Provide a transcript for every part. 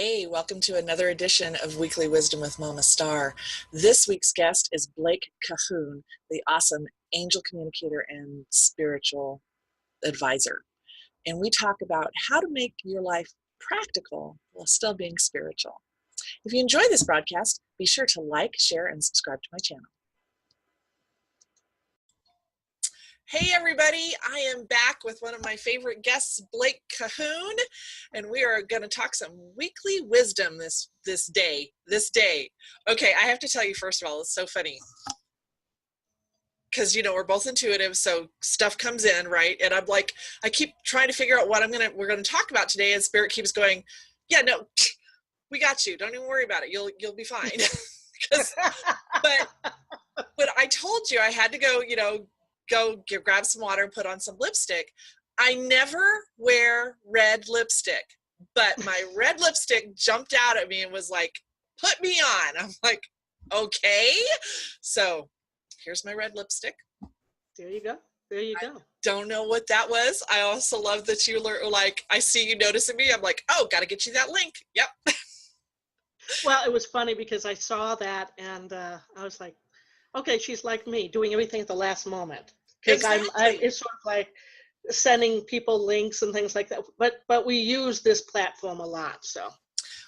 Hey, welcome to another edition of Weekly Wisdom with Mama Starr. This week's guest is Blake Cahoon, the awesome angel communicator and spiritual advisor. And we talk about how to make your life practical while still being spiritual. If you enjoy this broadcast, be sure to like, share, and subscribe to my channel. Hey everybody, I am back with one of my favorite guests, Blake Cahoon, and we are going to talk some weekly wisdom this day. Okay, I have to tell you first of all, it's so funny because we're both intuitive, so stuff comes in, right? And I'm like, I keep trying to figure out what we're going to talk about today, and Spirit keeps going, yeah, no, we got you. Don't even worry about it. You'll be fine. But I told you I had to go, grab some water and put on some lipstick. I never wear red lipstick, but my red lipstick jumped out at me and was like, put me on. I'm like, okay. So here's my red lipstick. There you go. Don't know what that was. I also love that you like, I see you noticing me. I'm like, oh, got to get you that link. Yep. Well, it was funny because I saw that and I was like, okay, she's like me, doing everything at the last moment. Because exactly. it's sort of like sending people links and things like that. But we use this platform a lot, so.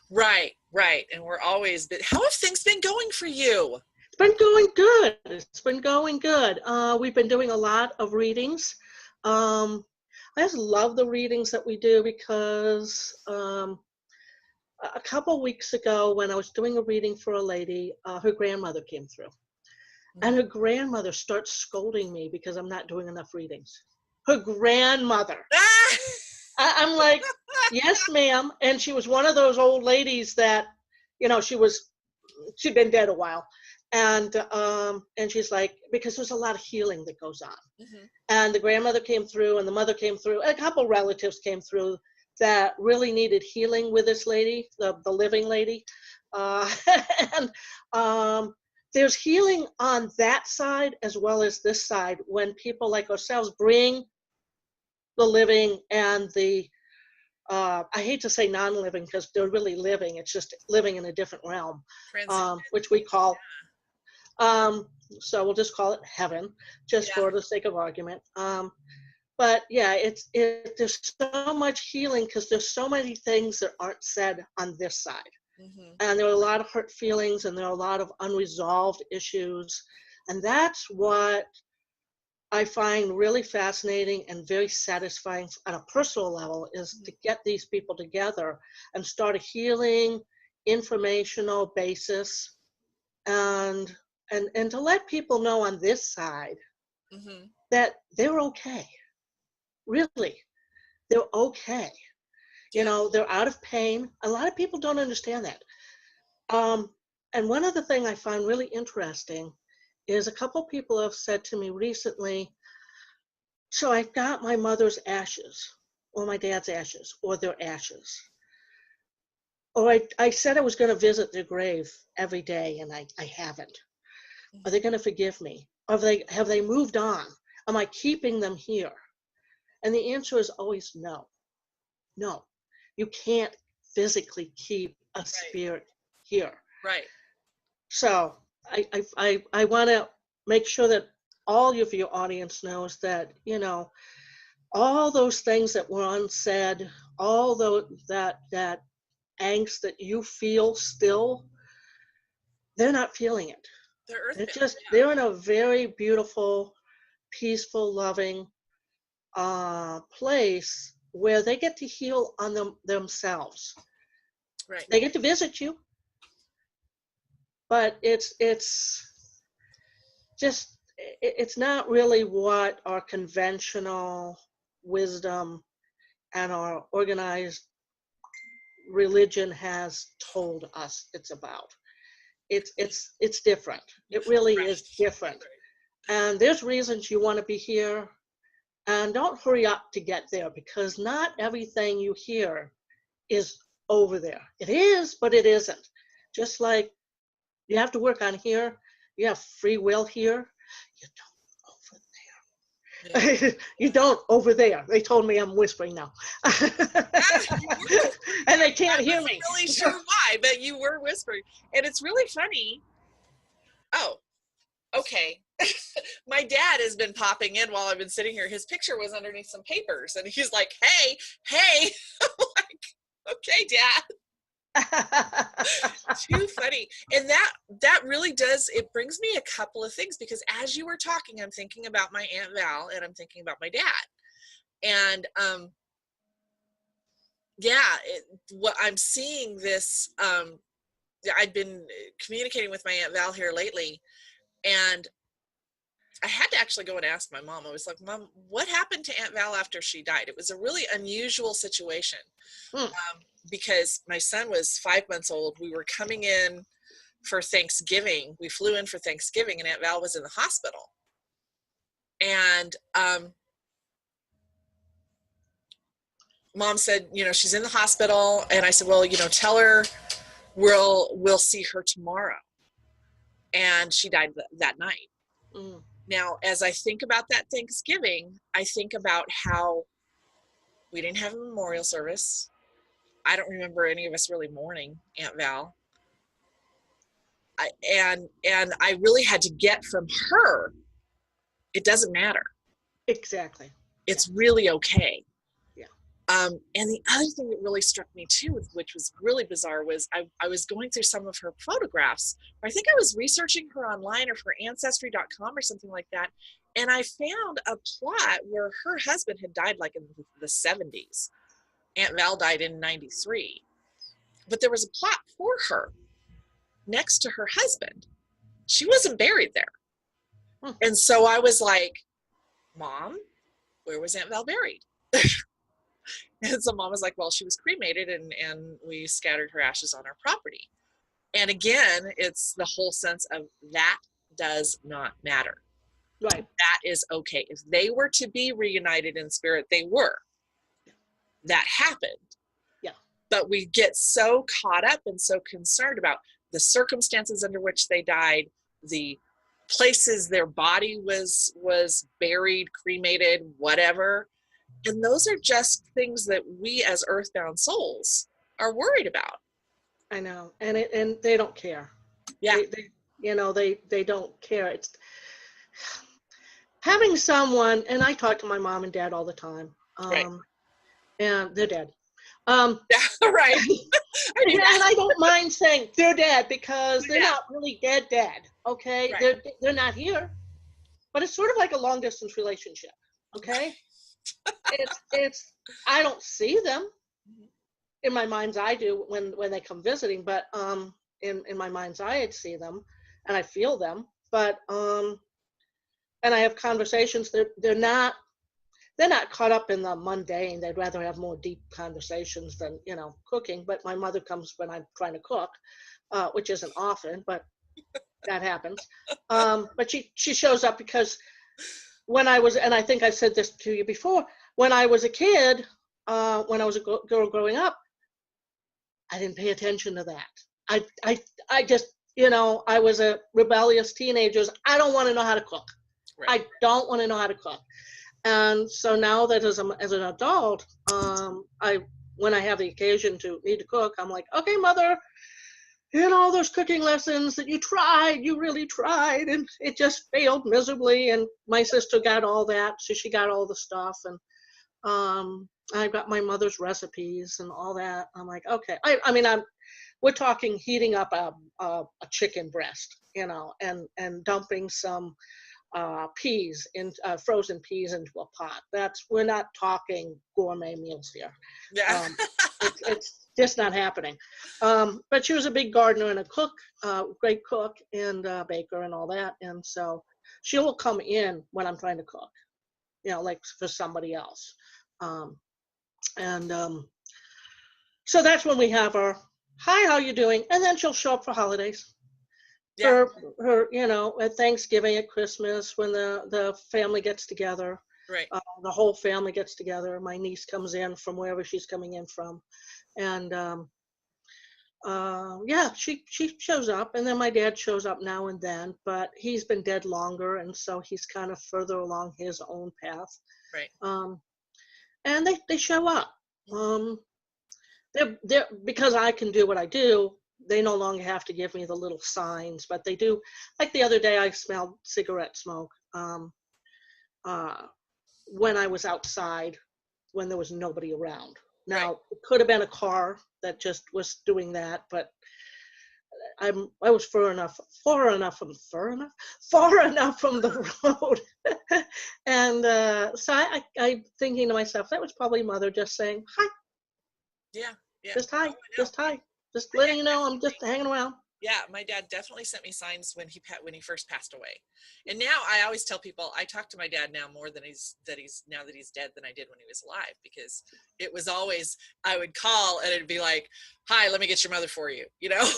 Right. And we're always, but how have things been going for you? It's been going good. We've been doing a lot of readings. I just love the readings that we do because a couple weeks ago when I was doing a reading for a lady, her grandmother came through. And her grandmother starts scolding me because I'm not doing enough readings. Her grandmother. I'm like, yes, ma'am. And she was one of those old ladies that, she'd been dead a while. And she's like, because there's a lot of healing that goes on. Mm-hmm. And the grandmother came through and the mother came through. And a couple relatives came through that really needed healing with this lady, the living lady. There's healing on that side as well as this side when people like ourselves bring the living and the, I hate to say non-living because they're really living, it's just living in a different realm, which we call, so we'll just call it heaven, just for the sake of argument. But yeah, there's so much healing because there's so many things that aren't said on this side. Mm-hmm. And there are a lot of hurt feelings and there are a lot of unresolved issues. And that's what I find really fascinating and very satisfying on a personal level is to get these people together and start a healing, informational basis and to let people know on this side that they're okay. Really, they're okay. They're out of pain. A lot of people don't understand that. And one other thing I find really interesting is a couple people have said to me recently, so I've got my mother's ashes or my dad's ashes or their ashes. Or I said I was going to visit their grave every day and I haven't. Are they going to forgive me? Have they moved on? Am I keeping them here? And the answer is always no. No. You can't physically keep a spirit here. Right. So I want to make sure that all of your audience knows that, all those things that were unsaid, all that angst that you feel still, they're not feeling it. They're in a very beautiful, peaceful, loving place where they get to heal on themselves. Right. They get to visit you, but it's not really what our conventional wisdom and our organized religion has told us it's about. It's different. It really is different. And there's reasons you want to be here. And don't hurry up to get there because not everything you hear is over there. It is, but it isn't. Just like you have to work on here, you have free will here, you don't over there. Yeah. You don't over there. They told me I'm whispering now. And they can't hear me. Really sure why, but you were whispering. And it's really funny. Oh, okay. My dad has been popping in while I've been sitting here. His picture was underneath some papers, and he's like, hey. I'm like, okay, Dad. Too funny. And that really does, it brings me a couple of things, because as you were talking, I'm thinking about my Aunt Val, and I'm thinking about my dad. And what I'm seeing this, I've been communicating with my Aunt Val here lately, and I had to actually go and ask my mom. I was like, Mom, what happened to Aunt Val after she died? It was a really unusual situation, because my son was 5 months old. We were coming in for Thanksgiving. We flew in for Thanksgiving, and Aunt Val was in the hospital. And Mom said, she's in the hospital. And I said, well, tell her we'll see her tomorrow. And she died that night. Now, as I think about that Thanksgiving, I think about how we didn't have a memorial service. I don't remember any of us really mourning Aunt Val. And I really had to get from her, it doesn't matter. Exactly. It's really okay. Yeah. And the other thing that really struck me too, which was really bizarre, was I was going through some of her photographs. I think I was researching her online or for Ancestry.com or something like that. And I found a plot where her husband had died like in the 70s. Aunt Val died in 93. But there was a plot for her next to her husband. She wasn't buried there. And so I was like, Mom, where was Aunt Val buried? And so Mom was like, well, she was cremated, and we scattered her ashes on our property. And again, it's the whole sense of that does not matter. Right. That is okay. If they were to be reunited in spirit, they were. That happened. Yeah. But we get so caught up and so concerned about the circumstances under which they died, the places their body was buried, cremated, whatever. And those are just things that we as earthbound souls are worried about. I know. And they don't care. Yeah. They don't care. It's having someone, and I talk to my mom and dad all the time. Right. And they're dead. Yeah, right. And I don't mind saying they're dead, because they're not really dead, okay? Right. They're not here. But it's sort of like a long distance relationship, okay? it's I don't see them. In my mind's eye do when they come visiting, but in my mind's eye I'd see them and I feel them. But and I have conversations. They're not caught up in the mundane. They'd rather have more deep conversations than cooking. But my mother comes when I'm trying to cook, which isn't often, but that happens. But she shows up, because when I was, and I think I've said this to you before, when I was a kid, when I was a girl growing up, I didn't pay attention to that. I just, I was a rebellious teenager. I don't want to know how to cook. Right. I don't want to know how to cook. And so now that as an adult, when I have the occasion to need to cook, I'm like, okay, Mother, those cooking lessons that you really tried, and it just failed miserably. And my sister got all that, so she got all the stuff, and I got my mother's recipes and all that. I'm like, okay. We're talking heating up a chicken breast, and dumping some peas in frozen peas into a pot. We're not talking gourmet meals here. Yeah. It's just not happening. But she was a big gardener and a cook, great cook and baker and all that. And so she will come in when I'm trying to cook, like for somebody else. So that's when we have our, hi, how you doing? And then she'll show up for holidays. Yeah. Her, at Thanksgiving, at Christmas, when the family gets together. Right. The whole family gets together. My niece comes in from wherever she's coming in from. And she shows up. And then my dad shows up now and then, but he's been dead longer, and so he's kind of further along his own path. Right. And they show up. they're because I can do what I do, they no longer have to give me the little signs, but they do. Like the other day, I smelled cigarette smoke uh, when I was outside when there was nobody around. Now, Right. it could have been a car that just was doing that, but I was far enough from the road, and so I thinking to myself, that was probably mother just saying hi, Yeah. Yeah. just hi, Oh, I know. just hi, just My dad letting you know I'm definitely. just hanging around. Yeah, my dad definitely sent me signs when he first passed away. And now I always tell people I talk to my dad now more than he's now that he's dead than I did when he was alive, because it was always I would call and it'd be like, "Hi, let me get your mother for you," you know?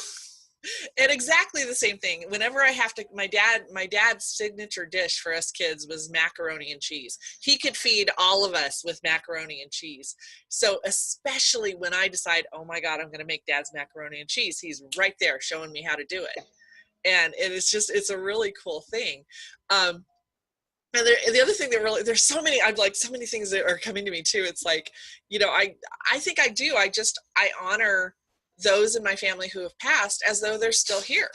And exactly the same thing whenever I have to. My dad's signature dish for us kids was macaroni and cheese. He could feed all of us with macaroni and cheese. So especially when I decide, oh my god, I'm going to make dad's macaroni and cheese, he's right there showing me how to do it. And it's a really cool thing. And the other thing that really, there's so many, I'd like so many things that are coming to me too. It's like, I think I do. I honor those in my family who have passed as though they're still here.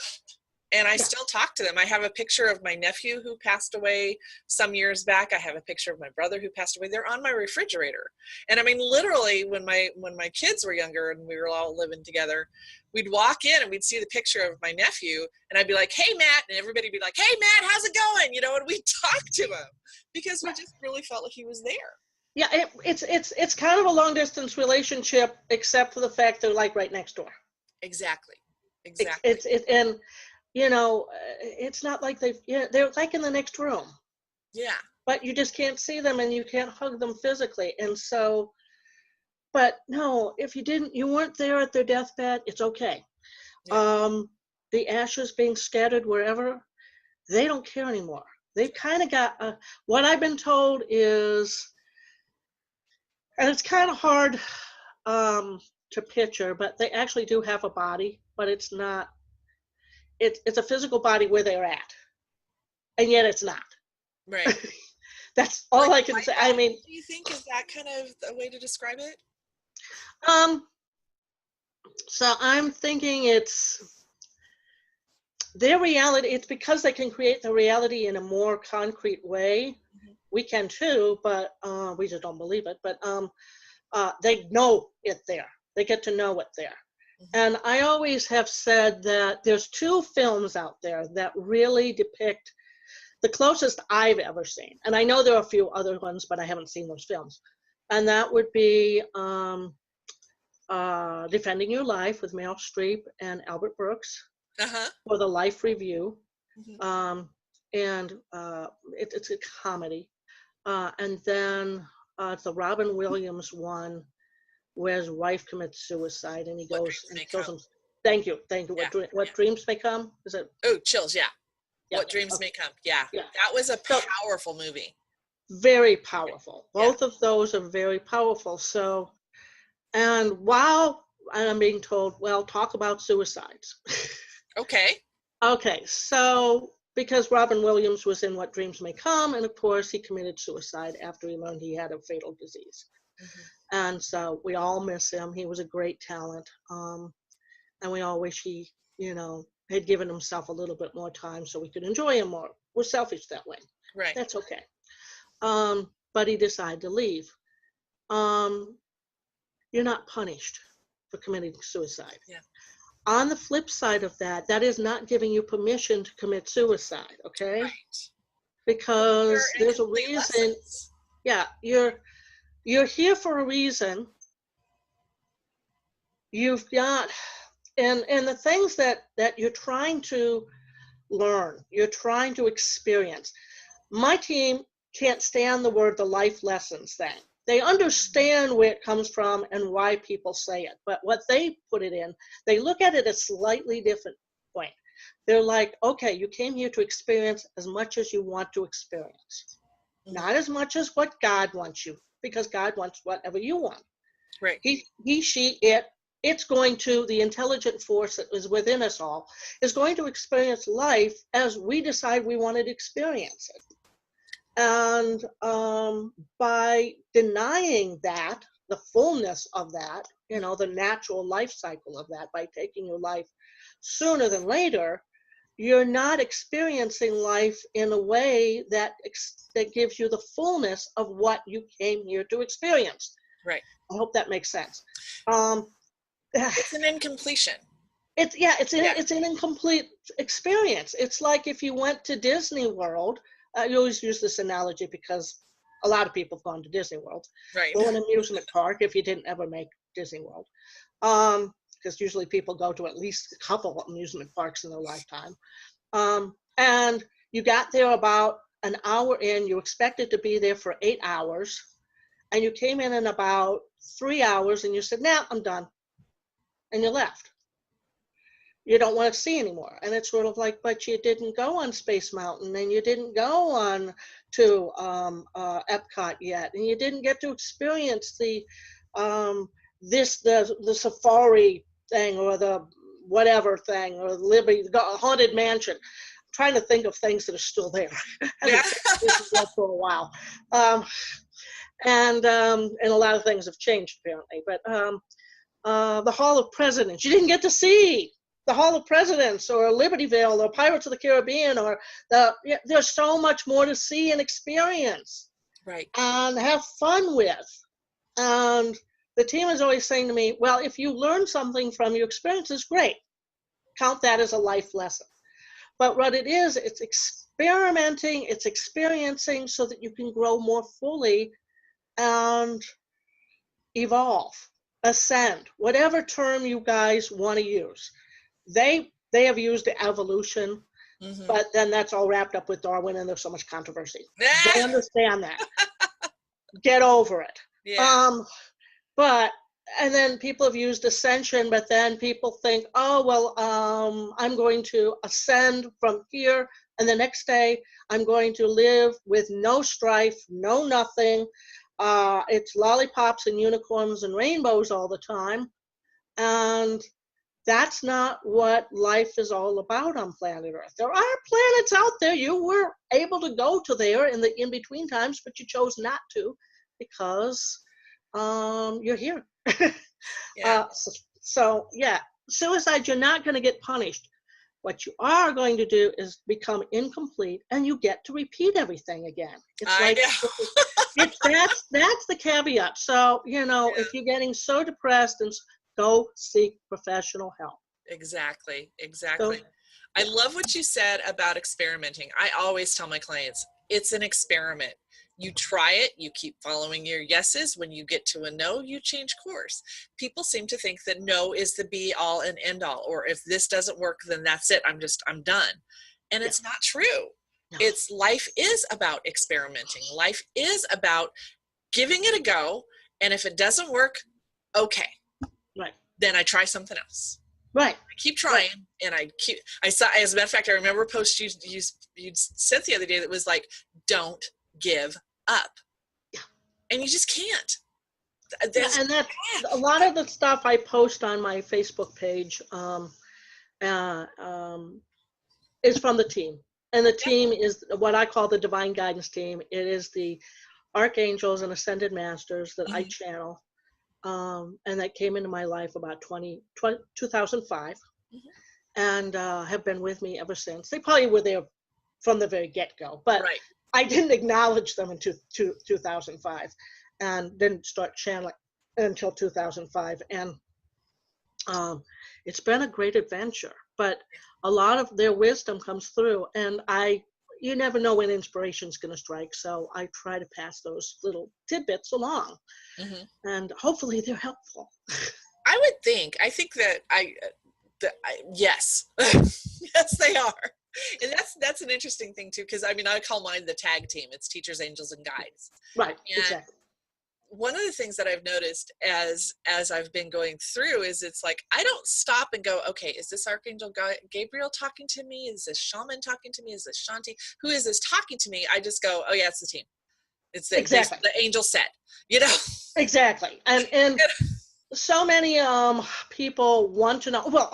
And I Yeah, still talk to them. I have a picture of my nephew who passed away some years back. I have a picture of my brother who passed away. They're on my refrigerator. And I mean, literally, when my kids were younger and we were all living together, we'd walk in and we'd see the picture of my nephew, and I'd be like, "Hey, Matt," and everybody'd be like, "Hey, Matt, how's it going?" And we'd talk to him because we right. just really felt like he was there. Yeah, it's kind of a long distance relationship, except for the fact they're like right next door. Exactly. It's Exactly. it's it and it's not like they're like in the next room, Yeah. but you just can't see them and you can't hug them physically. And so, but no, if you weren't there at their deathbed, it's okay. Yeah. Um, the ashes being scattered wherever, they don't care anymore. They've kind of got what I've been told is, and it's kind of hard to picture, but they actually do have a body, but it's not. It's a physical body where they're at, and yet it's not. Right. That's Like all I a can white say. I mean, album, do you think? Is that kind of a way to describe it? um, so I'm thinking it's their reality. It's because they can create the reality in a more concrete way. Mm-hmm. We can too, but we just don't believe it. But they know it there. They get to know it there. Mm-hmm. And I always have said that there's two films out there that really depict the closest I've ever seen. And I know there are a few other ones, but I haven't seen those films. And that would be Defending Your Life with Meryl Streep and Albert Brooks Uh-huh. for the Life Review. Mm-hmm. Um, and it's a comedy. And then it's the Robin Williams one where his wife commits suicide and he What goes dreams and may kills come. him. Thank you. Thank you. Yeah. What Yeah. dreams may come? Is it? Oh, chills. Yeah. Yeah. What dreams Okay. may come. Yeah. Yeah. That was a So powerful movie. very powerful. Yeah. Both of those are very powerful. So, and while I'm being told, well, talk about suicides. Okay. Okay, so because Robin Williams was in What Dreams May Come, and of course he committed suicide after he learned he had a fatal disease. Mm-hmm. And so we all miss him. He was a great talent. And we all wish he, had given himself a little bit more time so we could enjoy him more. We're selfish that way. Right. That's okay. But he decided to leave. Um, you're not punished for committing suicide. Yeah. On the flip side of that, that is not giving you permission to commit suicide, okay? Right. There Because are there's a incomplete reason. lessons. Yeah, you're here for a reason. You've got and the things that you're trying to learn, you're trying to experience. My team can't stand the word the life lessons thing. They understand where it comes from and why people say it, but what they put it in, they look at it a slightly different point. They're like, okay, you came here to experience as much as you want to experience, Mm-hmm. not as much as what God wants you, because God wants whatever you want. Right. He, she, it's going to, the intelligent force that is within us all is going to experience life as we decide we want to experience it. And by denying that, the fullness of that, you know, the natural life cycle of that by taking your life sooner than later, you're not experiencing life in a way that that gives you the fullness of what you came here to experience. Right. I hope that makes sense. It's an incompletion. It's an incomplete experience. It's like if you went to Disney World. You always use this analogy because a lot of people have gone to Disney World, right, or an amusement park if you didn't ever make Disney World. Because usually people go to at least a couple amusement parks in their lifetime. And you got there about an hour in, you expected to be there for 8 hours, and you came in about 3 hours and you said, nah, I'm done. And you left. You don't want to see anymore. And it's sort of like, but you didn't go on Space Mountain, and you didn't go on to Epcot yet, and you didn't get to experience the safari thing, or the whatever thing, or Liberty, the Haunted Mansion. I'm trying to think of things that are still there. Yeah. For a while. And a lot of things have changed apparently. But the Hall of Presidents, you didn't get to see the Hall of Presidents, or Libertyville, or Pirates of the Caribbean, or there's so much more to see and experience, right, and have fun with. And the team is always saying to me, well, if you learn something from your experiences, great. Count that as a life lesson. But what it is, it's experimenting, it's experiencing so that you can grow more fully and evolve, ascend, whatever term you guys want to use. They have used the evolution, but then that's all wrapped up with Darwin, and there's so much controversy. They understand that. Get over it. Yeah. And then people have used ascension, but then people think, oh, well, I'm going to ascend from here, and the next day I'm going to live with no strife, no nothing. It's lollipops and unicorns and rainbows all the time. And that's not what life is all about on planet Earth. There are planets out there. You were able to go to there in the in-between times, but you chose not to because you're here. Yeah. Suicide, you're not going to get punished. What you are going to do is become incomplete, and you get to repeat everything again. That's the caveat. So, if you're getting so depressed, and go seek professional help. Exactly. I love what you said about experimenting. I always tell my clients, it's an experiment. You try it, you keep following your yeses. When you get to a no, you change course. People seem to think that no is the be all and end all, or if this doesn't work, then that's it. I'm done. And it's not true. No. Life is about experimenting. Life is about giving it a go. And if it doesn't work, okay. Right. Then I try something else. Right. I keep trying, and I saw, as a matter of fact, I remember a post you sent the other day that was like, don't give up. Yeah. And you just can't. And that's a lot of the stuff I post on my Facebook page is from the team. And the team is what I call the Divine Guidance Team. It is the archangels and ascended masters that I channel. And that came into my life about 2005 and have been with me ever since. They probably were there from the very get-go, but I didn't acknowledge them until 2005 and didn't start channeling until 2005. And it's been a great adventure, but a lot of their wisdom comes through, and you never know when inspiration's going to strike, so I try to pass those little tidbits along, and hopefully they're helpful. I think that yes, yes, they are. And that's an interesting thing too, because I call mine the tag team. It's teachers, angels, and guides. Right, and exactly. One of the things that I've noticed as I've been going through is it's like, I don't stop and go, okay, is this Archangel Gabriel talking to me? Is this shaman talking to me? Is this Shanti? Who is this talking to me? I just go, oh yeah, it's the team. It's exactly the angel said, Exactly. And so many people want to know, well,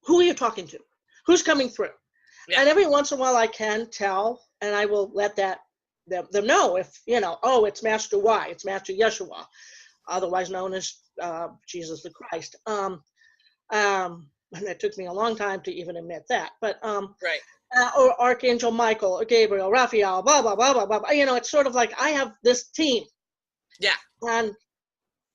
who are you talking to? Who's coming through? Yeah. And every once in a while I can tell, and I will let them know if, oh, it's Master Y, it's Master Yeshua. otherwise known as Jesus the Christ. And it took me a long time to even admit that. But Right. or Archangel Michael, or Gabriel, Raphael, blah blah blah blah blah. It's sort of like I have this team, Yeah. and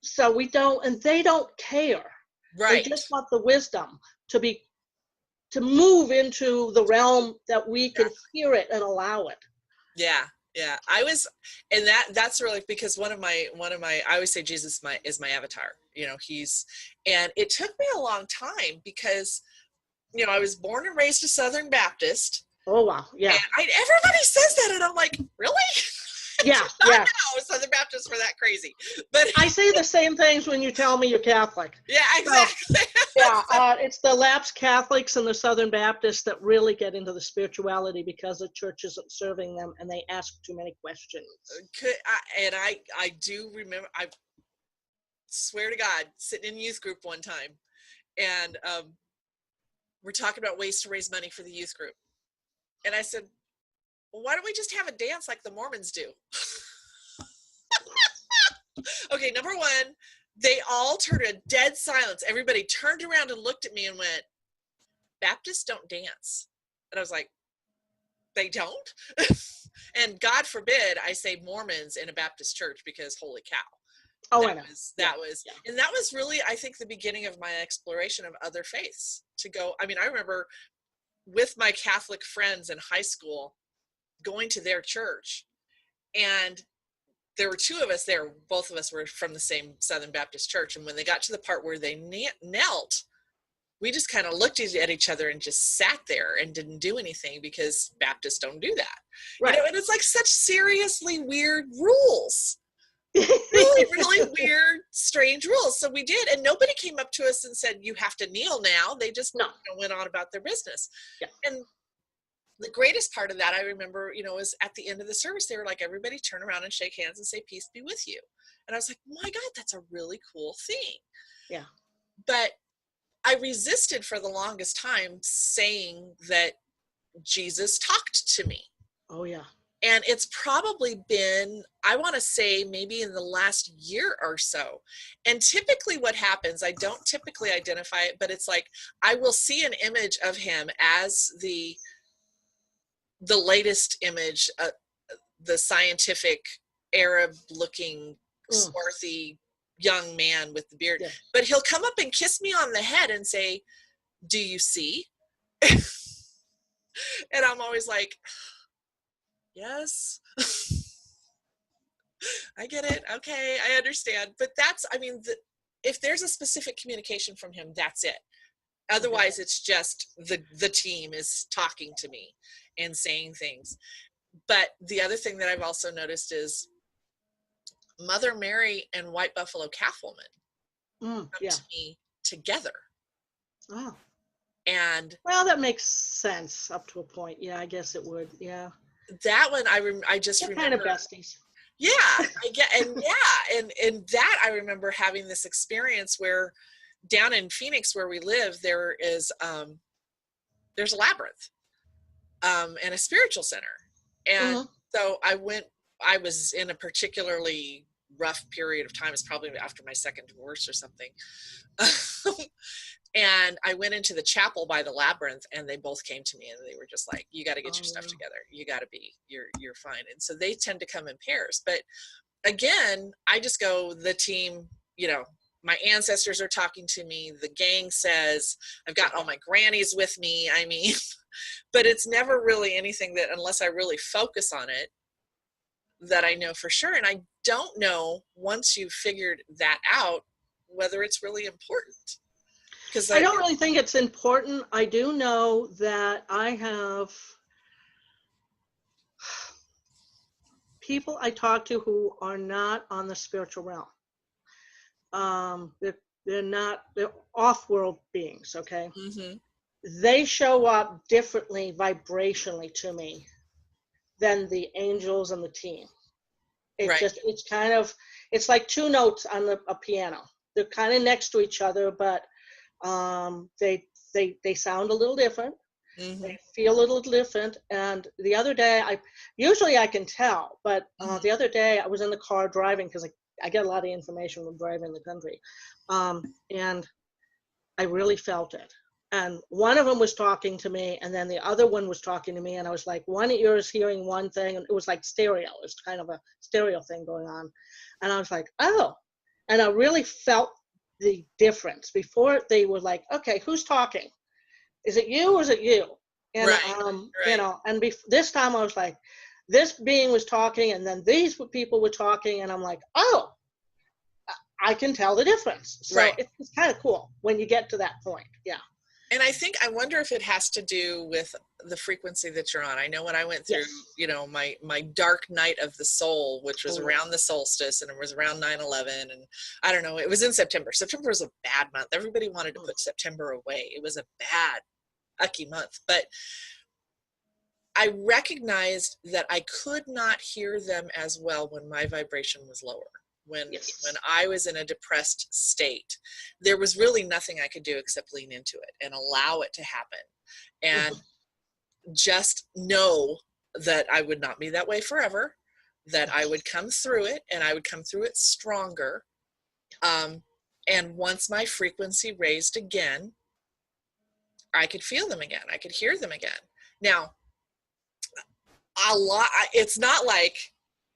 so we don't, and they don't care. They Right. just want the wisdom to move into the realm that we can hear it and allow it. Yeah. Yeah. And that's really because one of my, I always say Jesus is my avatar, and it took me a long time because, I was born and raised a Southern Baptist. Oh, wow. Yeah. And everybody says that. And I'm like, really? Yeah. I Yeah. know Southern Baptists were that crazy. But I say the same things when you tell me you're Catholic. Yeah, exactly. So, it's the lapsed Catholics and the Southern Baptists that really get into the spirituality because the church isn't serving them and they ask too many questions. I do remember, I swear to God, sitting in youth group one time, and we're talking about ways to raise money for the youth group. And I said, well, why don't we just have a dance like the Mormons do? Okay, number one, they all turned a dead silence. Everybody turned around and looked at me and went, Baptists don't dance. And I was like, they don't? And God forbid I say Mormons in a Baptist church, because holy cow. Oh, and that was really, I think, the beginning of my exploration of other faiths, to go. I mean, I remember with my Catholic friends in high school going to their church, and there were two of us there. Both of us were from the same Southern Baptist church. And when they got to the part where they knelt, we just kind of looked at each other and just sat there and didn't do anything, because Baptists don't do that. Right. And it's like such seriously weird rules. really weird, strange rules. So we did, and nobody came up to us and said, you have to kneel now. They just went on about their business. Yeah. And the greatest part of that, I remember, was at the end of the service, they were like, everybody turn around and shake hands and say, peace be with you. And I was like, my God, that's a really cool thing. Yeah. But I resisted for the longest time saying that Jesus talked to me. Oh, yeah. And it's probably been, I want to say, maybe in the last year or so. And typically what happens, I don't typically identify it, but it's like I will see an image of him as the latest image, the scientific Arab-looking, swarthy young man with the beard. Yeah. But he'll come up and kiss me on the head and say, do you see? And I'm always like, yes. I get it. Okay, I understand. But that's, I mean, if there's a specific communication from him, that's it. Otherwise, it's just the team is talking to me and saying things. But the other thing that I've also noticed is Mother Mary and White Buffalo Calf Woman come to me together. Oh. And well, that makes sense up to a point. Yeah, I guess it would. Yeah. That one, I just remember. Kind of besties. Yeah, I get, and and that I remember having this experience where down in Phoenix where we live, there's a labyrinth, and a spiritual center. And so I was in a particularly rough period of time. It's probably after my second divorce or something. And I went into the chapel by the labyrinth, and they both came to me and they were just like, you got to get your stuff together. You got to you're fine. And so they tend to come in pairs. But again, I just go, the team, my ancestors are talking to me. The gang says, I've got all my grannies with me. I mean, but it's never really anything that, unless I really focus on it, that I know for sure. And I don't know, once you've figured that out, whether it's really important. Because I don't really think it's important. I do know that I have people I talk to who are not on the spiritual realm. They're off-world beings, okay? Mm-hmm. They show up differently vibrationally to me than the angels and the team. It's like two notes on a piano. They're kind of next to each other, but they sound a little different. Mm-hmm. They feel a little different. And the other day, usually I can tell, but the other day I was in the car driving because I get a lot of information from driving the country. And I really felt it. And one of them was talking to me, and then the other one was talking to me, and I was like, one ear is hearing one thing, and it was like stereo. It was kind of a stereo thing going on. And I was like, oh. And I really felt the difference. Before, they were like, okay, who's talking? Is it you or is it you? And, you know, and this time I was like, this being was talking, and then these people were talking, and I'm like, oh, I can tell the difference. So it's kind of cool when you get to that point. Yeah. And I wonder if it has to do with the frequency that you're on. I know when I went through, you know, my dark night of the soul, which was around the solstice, and it was around 9/11, and I don't know, it was in September. September was a bad month. Everybody wanted to put September away. It was a bad, ucky month. But I recognized that I could not hear them as well when my vibration was lower. When I was in a depressed state, there was really nothing I could do except lean into it and allow it to happen, and just know that I would not be that way forever, that I would come through it, and I would come through it stronger. And once my frequency raised again, I could feel them again. I could hear them again. Now, it's not like,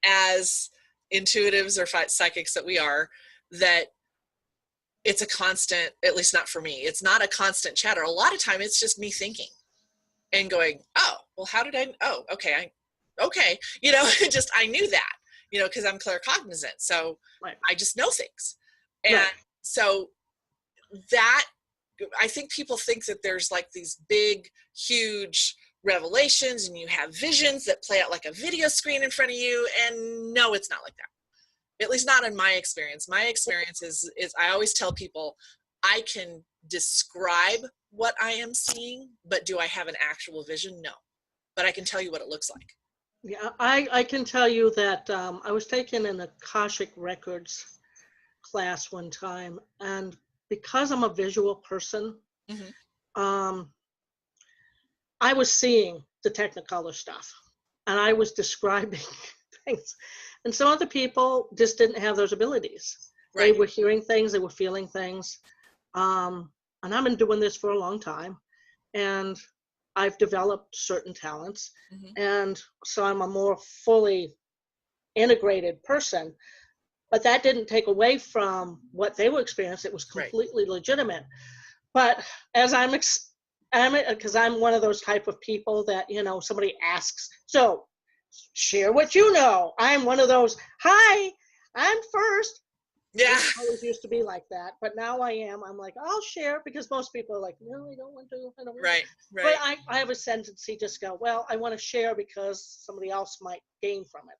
as intuitives or psychics that we are, that it's a constant, at least not for me, it's not a constant chatter. A lot of time it's just me thinking and going, oh, well, how did okay, you know, just, I knew that, you know, because I'm claircognizant, so I just know things. And so that, I think people think that there's like these big, huge revelations, and you have visions that play out like a video screen in front of you, and no, it's not like that. At least not in my experience. My experience is I always tell people, I can describe what I am seeing, but do I have an actual vision? No, but I can tell you what it looks like. Yeah, I can tell you that I was taking an Akashic Records class one time, and because I'm a visual person, I was seeing the Technicolor stuff, and I was describing things. And some other people just didn't have those abilities. They were hearing things, they were feeling things. And I've been doing this for a long time, and I've developed certain talents. And so I'm a more fully integrated person. But that didn't take away from what they were experiencing. It was completely legitimate. But as because I'm one of those type of people that, you know, somebody asks, so share what you know. I'm one of those, hi, I'm first. Yeah. It always used to be like that, but now I'm like, I'll share, because most people are like, no, I don't want to. I don't want to. But I have a tendency just go, well, I want to share because somebody else might gain from it.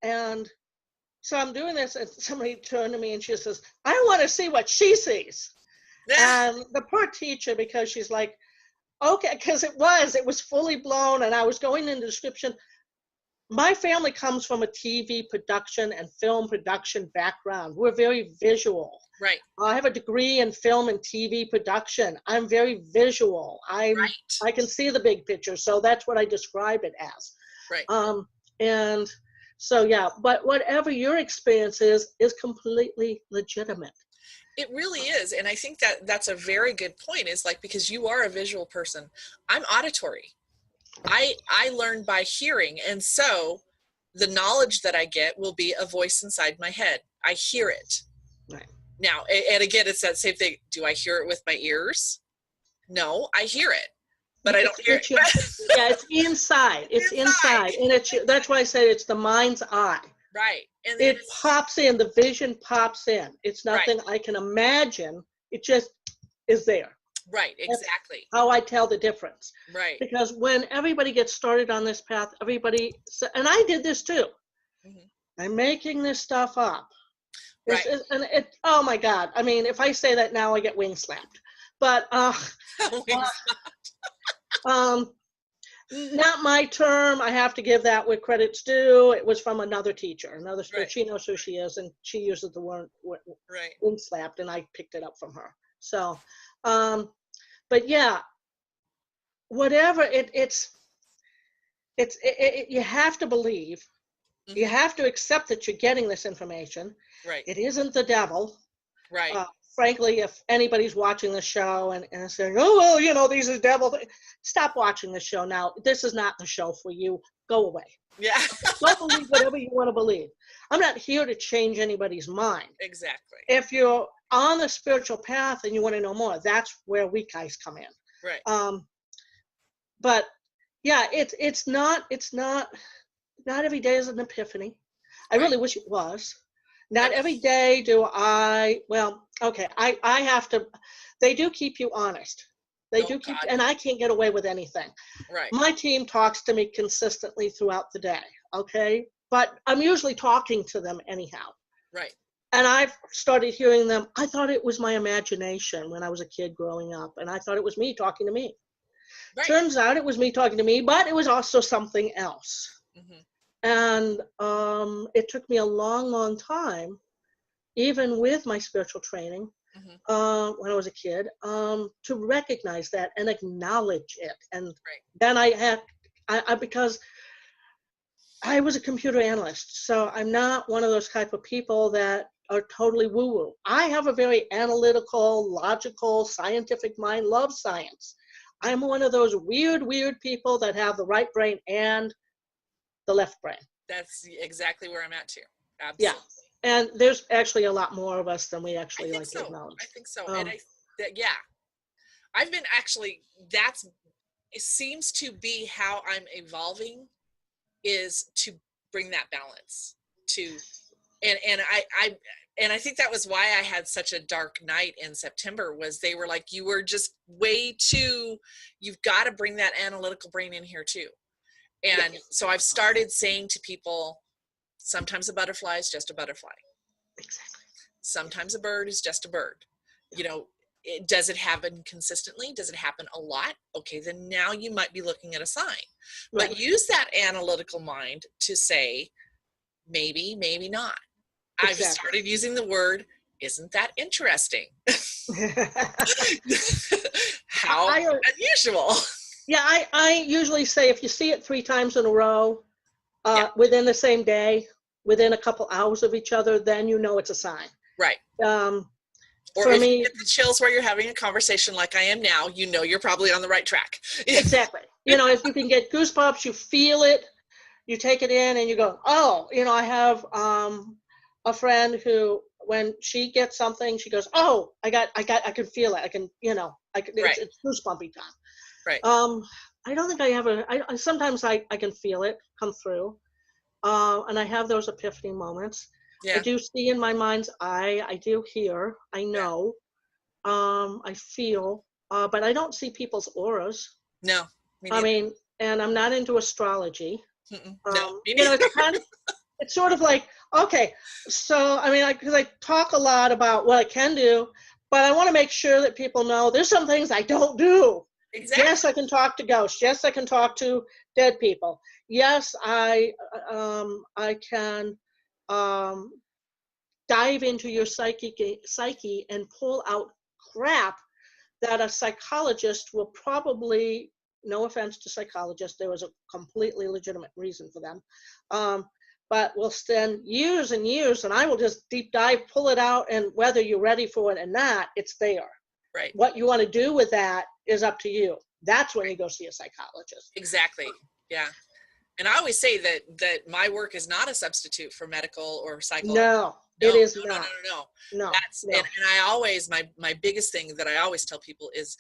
And so I'm doing this, and somebody turned to me and she says, I want to see what she sees. And the poor teacher, because she's like, okay, because it was fully blown, and I was going into the description. My family comes from a TV production and film production background. We're very visual. I have a degree in film and TV production. I'm very visual. I can see the big picture, so that's what I describe it as. And so, yeah, but whatever your experience is completely legitimate. It really is. And I think that that's a very good point, is like, because you are a visual person, I'm auditory. I learn by hearing. And so the knowledge that I get will be a voice inside my head. I hear it. Now, and again, it's that same thing. Do I hear it with my ears? No, I hear it, but I don't hear it. Yeah, it's inside. It's inside. And that's why I say it's the mind's eye. And it pops in, the vision pops in. It's nothing I can imagine. It just is there. Exactly. That's how I tell the difference. Because when everybody gets started on this path, and I did this too. I'm making this stuff up. And it, oh my God. I mean, if I say that now, I get wing slapped. But not my term. I have to give that where credit's due. It was from another teacher. She knows who she is, and she uses the word wing slapped, and I picked it up from her. So, but yeah, whatever you have to believe You have to accept that you're getting this information. Right. It isn't the devil. Right. Frankly, if anybody's watching the show and saying, oh, well, you know, these are devil, stop watching the show now. This is not the show for you. Go away. Yeah. Go believe whatever you want to believe. I'm not here to change anybody's mind. Exactly. If you're on the spiritual path and you want to know more, that's where we guys come in. Right. But yeah, it's not every day is an epiphany. I really wish it was. Not every day do I, well, okay, I have to, they do keep you honest. They do keep, and I can't get away with anything. Right. My team talks to me consistently throughout the day, okay? But I'm usually talking to them anyhow. Right. And I've started hearing them. I thought it was my imagination when I was a kid growing up, and I thought it was me talking to me. Right. Turns out it was me talking to me, but it was also something else. Mm-hmm. And it took me a long, long time, even with my spiritual training, when I was a kid, to recognize that and acknowledge it. And then I because I was a computer analyst, so I'm not one of those type of people that are totally woo-woo. I have a very analytical, logical, scientific mind, love science. I'm one of those weird people that have the right brain and the left brain. That's exactly where I'm at too. Absolutely. Yeah. And there's actually a lot more of us than we actually like to acknowledge. I think so. And I've been actually, it seems to be how I'm evolving, is to bring that balance to, and I think that was why I had such a dark night in September, was they were like, you were just way too, you've got to bring that analytical brain in here too. And so I've started saying to people, sometimes a butterfly is just a butterfly. Exactly. Sometimes a bird is just a bird. You know, does it happen consistently? Does it happen a lot? Okay, then now you might be looking at a sign. Right. But use that analytical mind to say, maybe, maybe not. Exactly. I've started using the word, isn't that interesting? How unusual. Yeah, I usually say if you see it 3 times in a row, within the same day, within a couple hours of each other, then you know it's a sign. Right. Or if you get the chills while you're having a conversation like I am now, you know you're probably on the right track. Exactly. You know, if you can get goosebumps, you feel it, you take it in and you go, oh, you know, I have a friend who, when she gets something, she goes, oh, I can feel it. I can, you know, it's goosebumpy time. Right. I don't think I ever, sometimes I can feel it come through. And I have those epiphany moments. Yeah. I do see in my mind's eye, I do hear, I know, I feel, but I don't see people's auras. No. I mean, and I'm not into astrology. No, you know, it's kind of, it's sort of like, okay, so, I mean, because I talk a lot about what I can do, but I want to make sure that people know there's some things I don't do. Exactly. Yes, I can talk to ghosts. Yes, I can talk to dead people. Yes, I can dive into your psyche and pull out crap that a psychologist will probably, no offense to psychologists, there was a completely legitimate reason for them, but will spend years and years, and I will just deep dive, pull it out, and whether you're ready for it or not, it's there. Right. What you want to do with that is up to you. That's when you go see a psychologist. Exactly. Yeah. And I always say that my work is not a substitute for medical or psychology. No, it is not. No. And I always, my biggest thing that I always tell people is,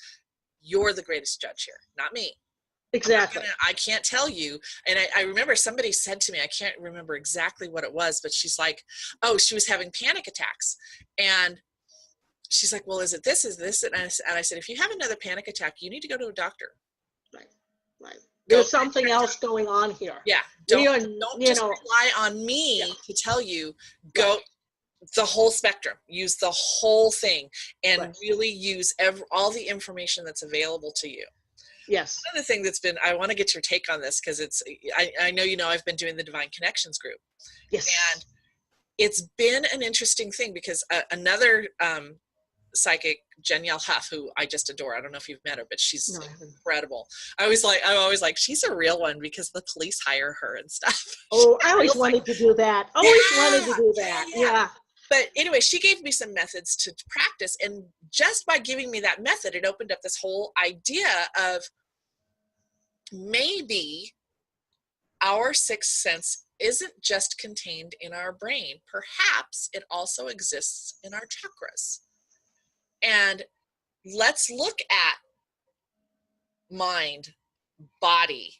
you're the greatest judge here, not me. Exactly. I can't tell you. And I remember somebody said to me, I can't remember exactly what it was, but she's like, oh, she was having panic attacks. And she's like, well, is it this, is this? And I said, if you have another panic attack, you need to go to a doctor. Right. There's something else going on here. Yeah. Don't just rely on me to tell you, go the whole spectrum, use the whole thing, and really use all the information that's available to you. Yes. Another thing that's been, I want to get your take on this, because I know, I've been doing the Divine Connections group. Yes. And it's been an interesting thing, because another psychic, Danielle Huff, who I just adore. I don't know if you've met her, but she's No, incredible. I'm always like, she's a real one because the police hire her and stuff. Oh, I always wanted to do that. Always wanted to do Yeah, that. yeah. Yeah. But anyway, she gave me some methods to practice. And just by giving me that method, it opened up this whole idea of maybe our sixth sense isn't just contained in our brain. Perhaps it also exists in our chakras. And let's look at mind, body,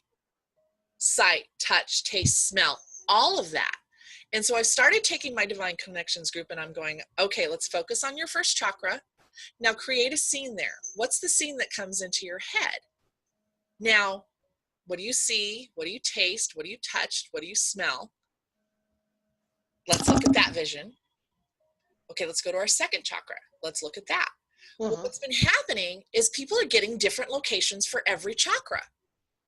sight, touch, taste, smell, all of that. And so I started taking my Divine Connections group and I'm going, okay, let's focus on your first chakra. Now create a scene there. What's the scene that comes into your head? Now, what do you see? What do you taste? What do you touch? What do you smell? Let's look at that vision. Okay, let's go to our second chakra. Let's look at that. Well, what's been happening is people are getting different locations for every chakra.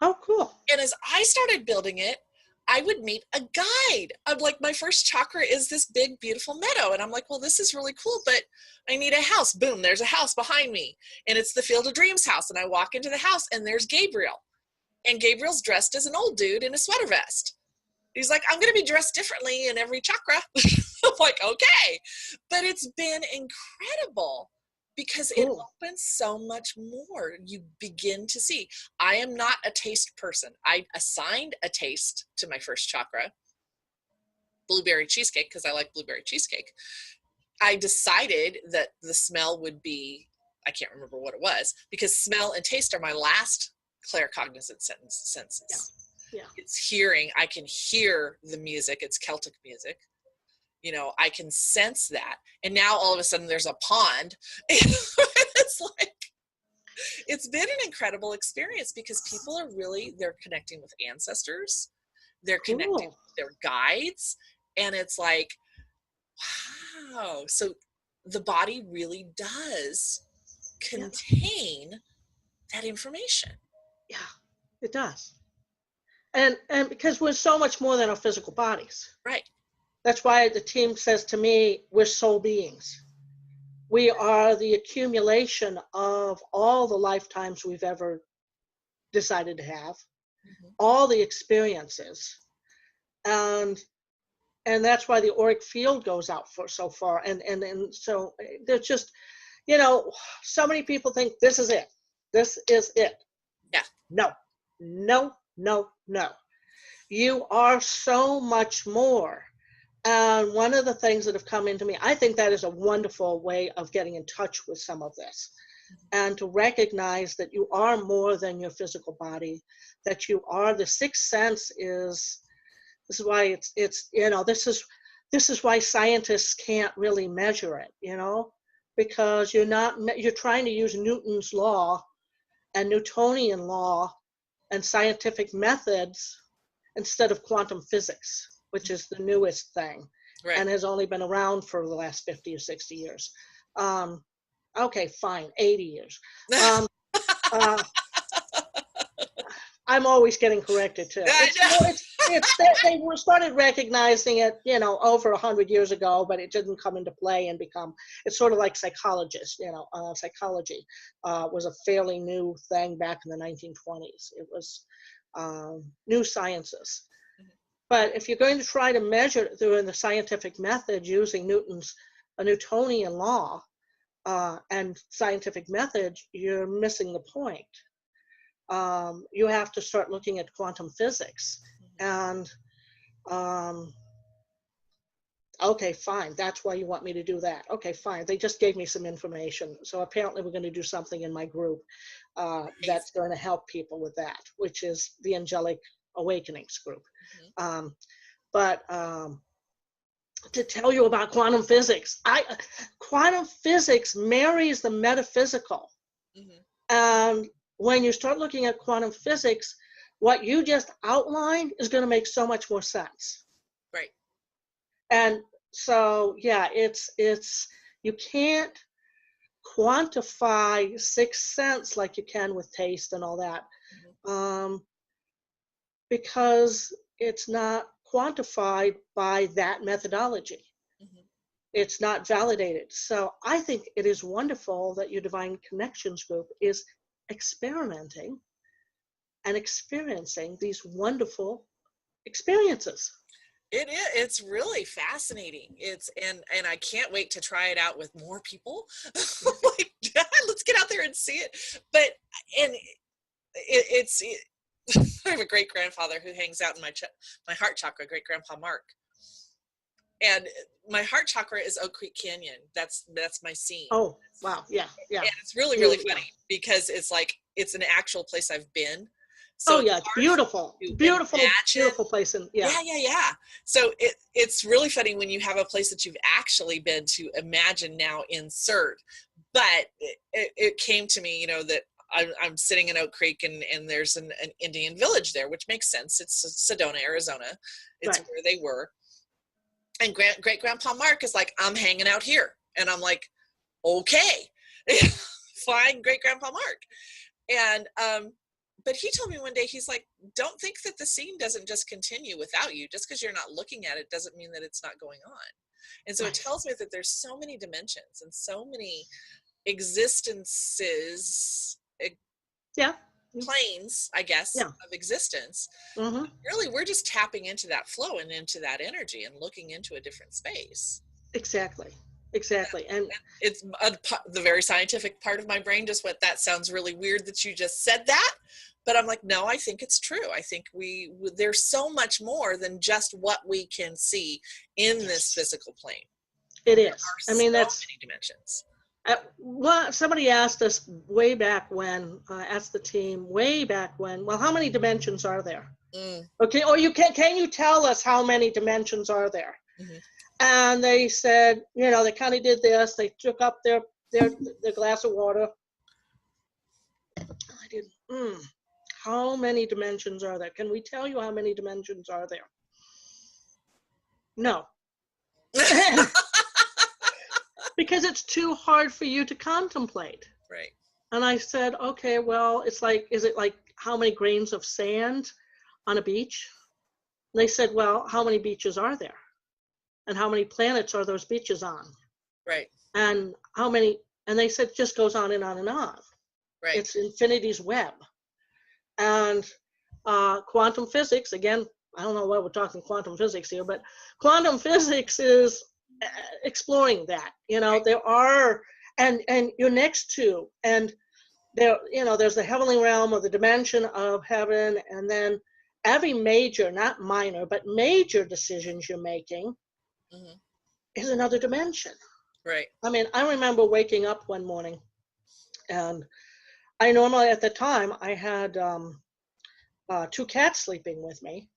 Oh, cool. And as I started building it, I would meet a guide. I'm like, my first chakra is this big, beautiful meadow. And I'm like, well, this is really cool, but I need a house. Boom, there's a house behind me. And it's the Field of Dreams house. And I walk into the house and there's Gabriel. And Gabriel's dressed as an old dude in a sweater vest. He's like, I'm going to be dressed differently in every chakra. I'm like, okay. But it's been incredible because it opens so much more. You begin to see. I am not a taste person. I assigned a taste to my first chakra, blueberry cheesecake, because I like blueberry cheesecake. I decided that the smell would be, I can't remember what it was, because smell and taste are my last claircognizant senses. Yeah. It's hearing. I can hear the music. It's Celtic music. You know, I can sense that. And now all of a sudden there's a pond. It's like, it's been an incredible experience because people are really, they're connecting with ancestors. They're connecting with their guides. And it's like, wow. So the body really does contain that information. Yeah, it does. And because we're so much more than our physical bodies. Right. That's why the team says to me, we're soul beings. We are the accumulation of all the lifetimes we've ever decided to have, all the experiences. And that's why the auric field goes out for so far. And so there's just, you know, so many people think this is it. This is it. Yeah. No, no, no, no. You are so much more. And one of the things that have come into me, I think that is a wonderful way of getting in touch with some of this. And to recognize that you are more than your physical body, that you are, the sixth sense is, this is why it's you know, this is why scientists can't really measure it, you know, because you're trying to use Newton's law and Newtonian law and scientific methods instead of quantum physics, which is the newest thing, right, and has only been around for the last 50 or 60 years. Okay, fine, 80 years. I'm always getting corrected too. They were started recognizing it, you know, over 100 years ago, but it didn't come into play and become, it's sort of like psychologists, you know, psychology was a fairly new thing back in the 1920s. It was new sciences. But if you're going to try to measure it through the scientific method using a Newtonian law and scientific method, you're missing the point. You have to start looking at quantum physics. And okay, fine, that's why you want me to do that. Okay, fine, they just gave me some information. So apparently we're going to do something in my group that's going to help people with that, which is the Angelic Awakenings group. But to tell you about quantum physics, quantum physics marries the metaphysical. And when you start looking at quantum physics, what you just outlined is going to make so much more sense. Right. And so, yeah, it's you can't quantify sixth sense like you can with taste and all that, because it's not quantified by that methodology. It's not validated. So I think it is wonderful that your Divine Connections group is experimenting and experiencing these wonderful experiences. It is. It's really fascinating. And I can't wait to try it out with more people. Like, let's get out there and see it. But and it's I have a great grandfather who hangs out in my heart chakra, great grandpa Mark. And my heart chakra is Oak Creek Canyon. That's my scene. Oh, wow. Yeah. Yeah. And it's really, really funny because it's like, it's an actual place I've been. So oh yeah, it's beautiful. Beautiful, beautiful place. And yeah. So it's really funny when you have a place that you've actually been to imagine now insert. But it came to me, that I'm sitting in Oak Creek and there's an Indian village there, which makes sense. It's Sedona, Arizona. It's right. where they were. And great grandpa Mark is like, I'm hanging out here. And I'm like, okay, fine, great grandpa Mark. And, but he told me one day, he's like, don't think that the scene doesn't just continue without you. Just because you're not looking at it doesn't mean that it's not going on. And so right. It tells me that there's so many dimensions and so many existences, yeah. planes, I guess, yeah. of existence. Mm-hmm. Really, we're just tapping into that flow and into that energy and looking into a different space. Exactly. And it's the very scientific part of my brain just went, that sounds really weird that you just said that. But I'm like, no, I think it's true. I think there's so much more than just what we can see in this physical plane. It is. I mean, that's many dimensions. Well, somebody asked us way back when, asked the team way back when, well, how many dimensions are there? Okay, or can you tell us how many dimensions are there? Mm-hmm. And they said, they kind of did this. They took up their glass of water. I did. How many dimensions are there? Can we tell you how many dimensions are there? No. Because it's too hard for you to contemplate. Right. And I said, okay, well, is it like how many grains of sand on a beach? And they said, well, how many beaches are there? And how many planets are those beaches on? Right. And how many, and they said, just goes on and on and on. Right. It's infinity's web. And quantum physics, again, I don't know why we're talking quantum physics here, but quantum physics is exploring that. There are, and you're next to, and there, there's the heavenly realm or the dimension of heaven, and then every major, not minor, but major decisions you're making is another dimension. Right. I mean, I remember waking up one morning, and I normally, at the time, I had 2 cats sleeping with me,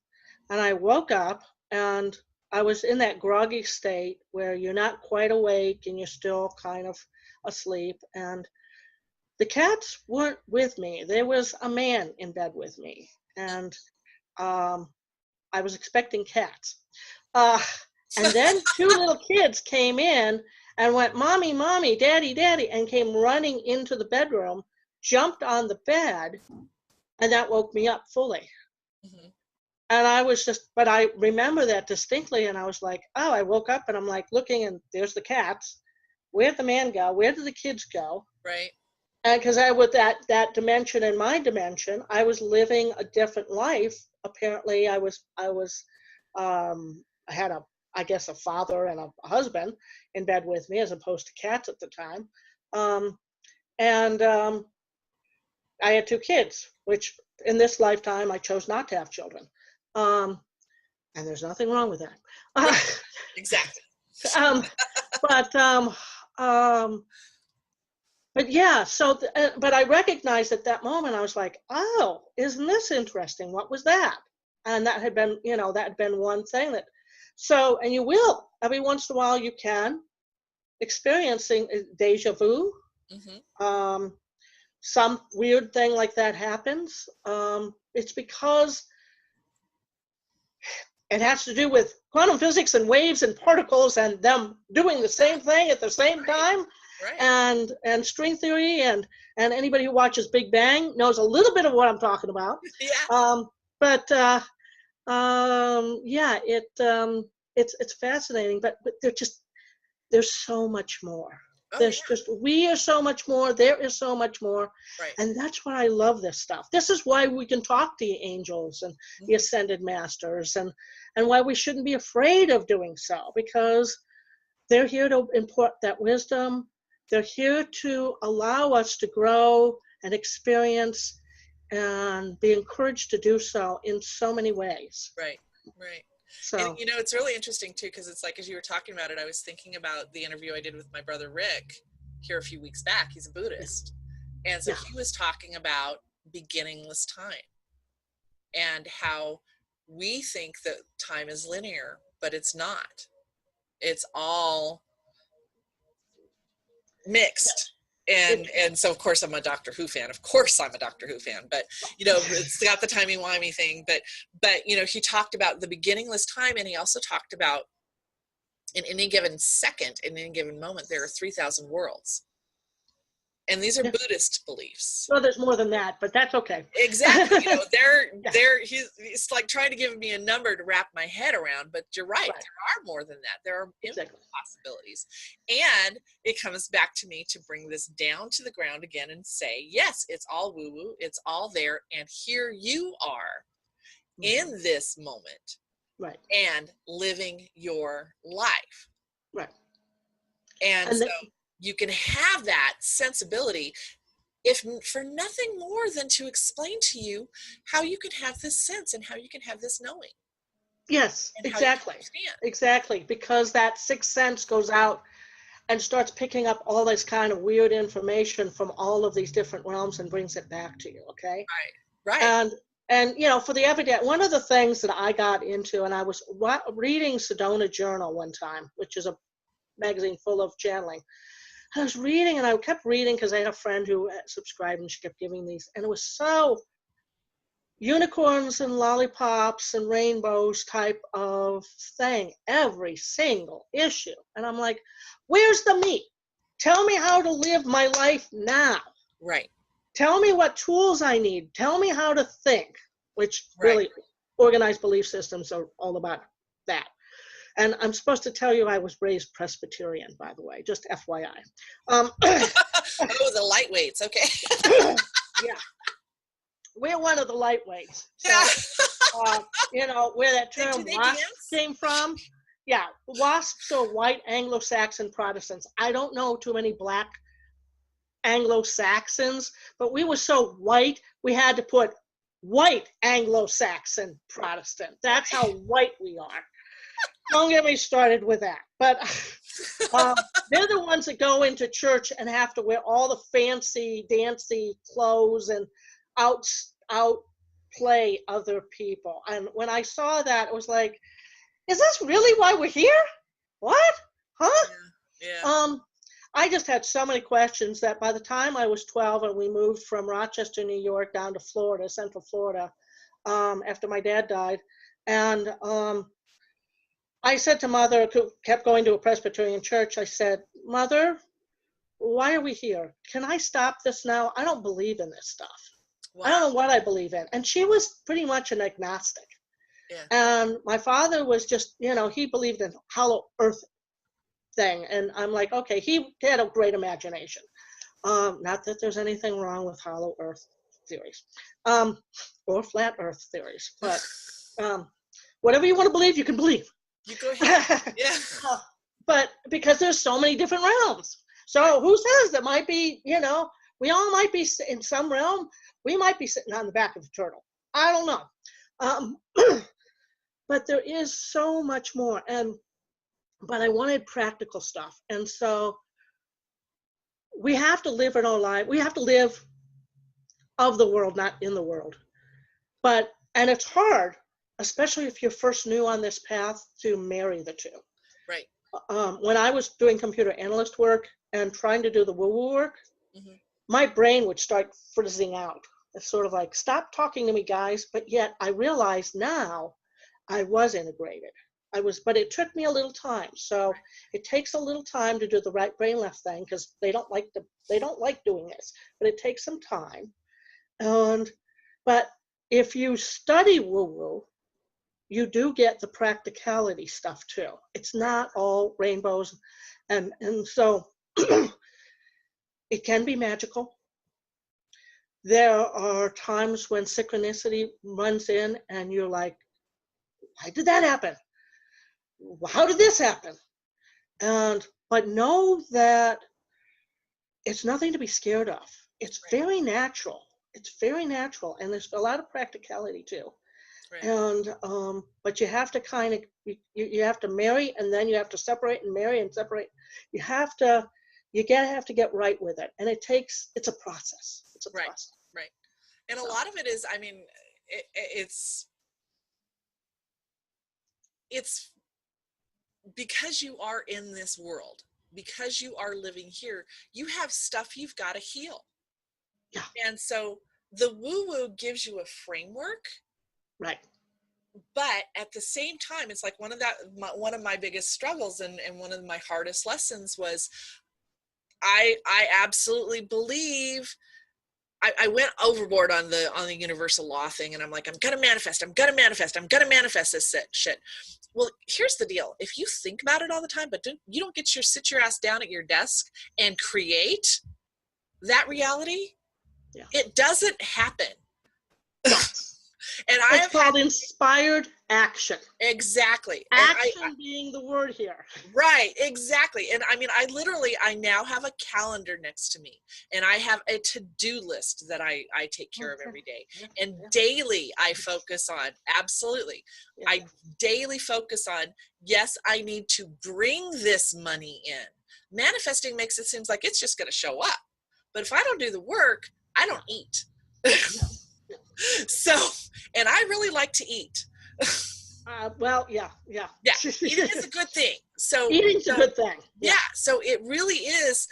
and I woke up and I was in that groggy state where you're not quite awake and you're still kind of asleep, and the cats weren't with me. There was a man in bed with me, and I was expecting cats. And then 2 little kids came in and went, Mommy, Mommy, Daddy, Daddy, and came running into the bedroom, jumped on the bed, and that woke me up fully. Mm-hmm. And I was but I remember that distinctly, and I was like, oh, I woke up and I'm like looking, and there's the cats. Where'd the man go? Where did the kids go? Right. And because with that dimension and my dimension, I was living a different life. Apparently, I had a father and a husband in bed with me, as opposed to cats at the time. I had 2 kids, which in this lifetime I chose not to have children. And there's nothing wrong with that. Right. Exactly. But yeah, so, but I recognized at that moment, I was like, oh, isn't this interesting? What was that? And that had been, one thing that, so, and you will, every once in a while you can, experiencing deja vu. Mm-hmm. Some weird thing like that happens. It's because it has to do with quantum physics and waves and particles and them doing the same thing at the same time. Right. And string theory, and anybody who watches Big Bang knows a little bit of what I'm talking about. Yeah. Yeah, it's fascinating, but they're just, there's so much more. Oh, There's yeah. just, we are so much more, there is so much more. Right. And that's why I love this stuff. This is why we can talk to the angels and the ascended masters, and why we shouldn't be afraid of doing so, because they're here to impart that wisdom. They're here to allow us to grow and experience and be encouraged to do so in so many ways. Right. Right. And, So, you know, it's really interesting too, because it's like, as you were talking about it, I was thinking about the interview I did with my brother Rick here a few weeks back. He's a Buddhist. And so yeah. he was talking about beginningless time and how we think that time is linear, but it's not. It's all mixed. And so of course I'm a Doctor Who fan. Of course I'm a Doctor Who fan, but you know, it's got the timey-wimey thing. But you know, he talked about the beginningless time, and he also talked about in any given second, in any given moment, there are 3,000 worlds. And these are Yeah. Buddhist beliefs. Well, there's more than that, but that's okay. Exactly. You know, he's like trying to give me a number to wrap my head around, but you're right. There are more than that. There are infinite possibilities. And it comes back to me to bring this down to the ground again and say, yes, it's all woo-woo. It's all there. And here you are in this moment. Right. And living your life. Right. And so you can have that sensibility, if for nothing more than to explain to you how you can have this sense and how you can have this knowing. Yes, exactly. Exactly. Because that sixth sense goes out and starts picking up all this kind of weird information from all of these different realms and brings it back to you. Okay. Right. Right. And you know, for the everyday, one of the things that I got into, and I was reading Sedona Journal one time, which is a magazine full of channeling. I was reading, and I kept reading because I had a friend who subscribed, and she kept giving these, and it was so unicorns and lollipops and rainbows type of thing, every single issue. And I'm like, where's the meat? Tell me how to live my life now. Right. Tell me what tools I need. Tell me how to think, which really organized belief systems are all about that. And I'm supposed to tell you I was raised Presbyterian, by the way, just FYI. Oh, the lightweights. Okay. Yeah. We're one of the lightweights. So, you know, where that term WASP came from. Yeah, WASPs are white Anglo-Saxon Protestants. I don't know too many black Anglo-Saxons, but we were so white, we had to put white Anglo-Saxon Protestant. That's how white we are. Don't get me started with that. But they're the ones that go into church and have to wear all the fancy, dancy clothes and outplay other people. And when I saw that, it was like, is this really why we're here? What? Huh? Yeah. I just had so many questions that by the time I was 12 and we moved from Rochester, New York, down to Florida, Central Florida, after my dad died, and I said to Mother, who kept going to a Presbyterian church, I said, Mother, why are we here? Can I stop this now? I don't believe in this stuff. Wow. I don't know what I believe in. And she was pretty much an agnostic. Yeah. And my father was just, you know, he believed in hollow earth thing. And I'm like, okay, he had a great imagination. Not that there's anything wrong with hollow earth theories or flat earth theories, but whatever you want to believe, you can believe. You go ahead. Yeah. But because there's so many different realms. So who says that might be, you know, we all might be in some realm. We might be sitting on the back of a turtle. I don't know. But there is so much more. But I wanted practical stuff. And so we have to live in our life. We have to live of the world, not in the world. And it's hard, especially if you're first new on this path, to marry the two. Right. When I was doing computer analyst work and trying to do the woo-woo work, my brain would start frizzing out. It's sort of like, stop talking to me, guys. But yet I realized now I was integrated. But it took me a little time. So it takes a little time to do the right brain left thing, because they don't like doing this, but it takes some time. But if you study woo-woo, you do get the practicality stuff too. It's not all rainbows, and so it can be magical. There are times when synchronicity runs in and you're like, why did that happen? How did this happen? But know that it's nothing to be scared of. It's very natural. It's very natural, and there's a lot of practicality too. Right. And but you have to kind of you have to marry, and then you have to separate and marry and separate. You have to get right with it, and it's a process. It's a process. Right. And a lot of it is, I mean, it's because you are in this world, because you are living here, you have stuff you've got to heal. Yeah. And so the woo-woo gives you a framework. Right. But at the same time, it's like one of my biggest struggles and one of my hardest lessons was I absolutely believe I went overboard on the universal law thing, and I'm like, I'm gonna manifest this shit. Well, here's the deal: if you think about it all the time, but you don't sit your ass down at your desk and create that reality, it doesn't happen. And it's called inspired action. Exactly. Action being the word here. Right, exactly. And I mean, I now have a calendar next to me, and I have a to-do list that I take care of every day. And daily I focus on, absolutely. I daily focus on, yes, I need to bring this money in. Manifesting makes it seem like it's just going to show up. But if I don't do the work, I don't eat. So, and I really like to eat. Well, yeah. Eating is a good thing. So eating's a good thing. Yeah. So it really is.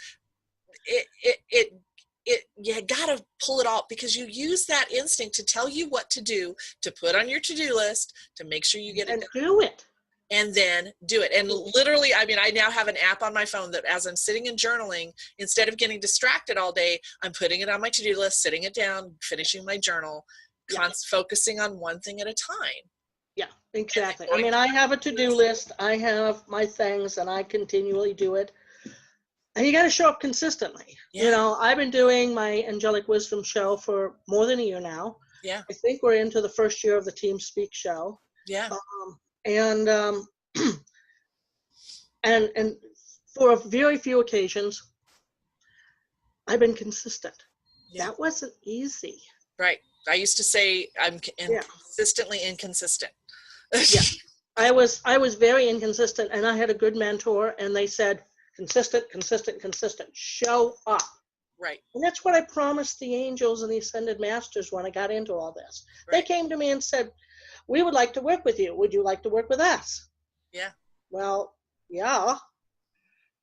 You gotta pull it all, because you use that instinct to tell you what to do, to put on your to-do list, to make sure you get it done. Do it. And then do it. And literally, I mean, I now have an app on my phone that as I'm sitting and journaling, instead of getting distracted all day, I'm putting it on my to-do list, sitting it down, finishing my journal, focusing on one thing at a time. Yeah, exactly. I mean, I have a to-do list. I have my things, and I continually do it. And you got to show up consistently. Yeah. You know, I've been doing my Angelic Wisdom show for more than a year now. Yeah. I think we're into the first year of the Team Speak show. Yeah. And and for very few occasions, I've been consistent. Yeah. That wasn't easy. Right. I used to say I'm consistently inconsistent. Yeah. I was very inconsistent, and I had a good mentor, and they said, consistent. Show up. Right. And that's what I promised the angels and the ascended masters when I got into all this. Right. They came to me and said, we would like to work with you. Would you like to work with us? Yeah. Well, yeah.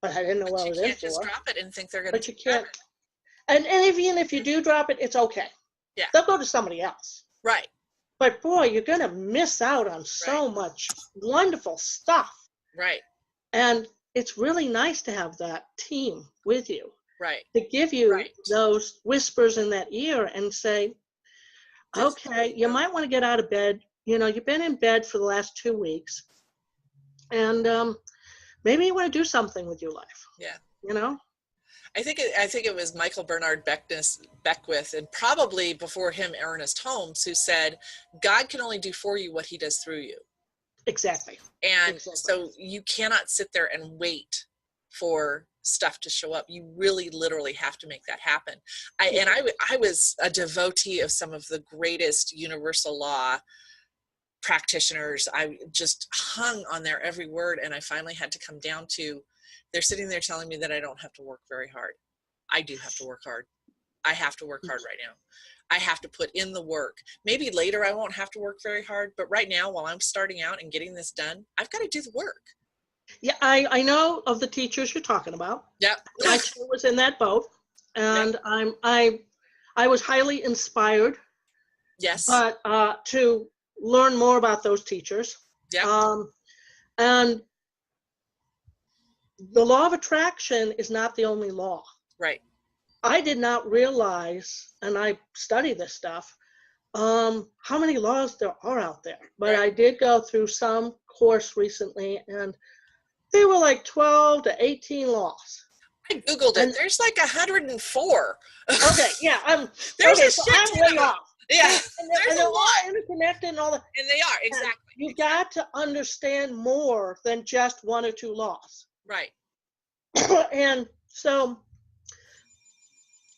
But I didn't know what I was in for. You can't just drop it and think they're going to. But you can't. And even if you do drop it, it's okay. Yeah. They'll go to somebody else. Right. But boy, you're going to miss out on so much wonderful stuff. Right. And it's really nice to have that team with you. Right. To give you those whispers in that ear and say, okay, you might want to get out of bed. You know, you've been in bed for the last 2 weeks, and maybe you want to do something with your life. Yeah. You know? I think it was Michael Bernard Beckwith, and probably before him, Ernest Holmes, who said, God can only do for you what he does through you. Exactly. And so you cannot sit there and wait for stuff to show up. You really literally have to make that happen. I was a devotee of some of the greatest universal law practitioners. I just hung on their every word, and I finally had to come down to, they're sitting there telling me that I don't have to work very hard. I do have to work hard. I have to work hard right now. I have to put in the work. Maybe later I won't have to work very hard, but right now, while I'm starting out and getting this done, I've got to do the work. Yeah, I know of the teachers you're talking about. Yep. I too was in that boat, and I was highly inspired. Yes. But to learn more about those teachers. Yeah. And the law of attraction is not the only law. Right. I did not realize, and I study this stuff, how many laws there are out there. But Right. I did go through some course recently, and they were like 12 to 18 laws. I Googled it. And There's like 104. okay, yeah, There's a so shit I'm ton way of them. off. Yeah, And there's they're a lot. all interconnected and all that. And they are, And exactly. you've got to understand more than just one or two laws. Right. And so,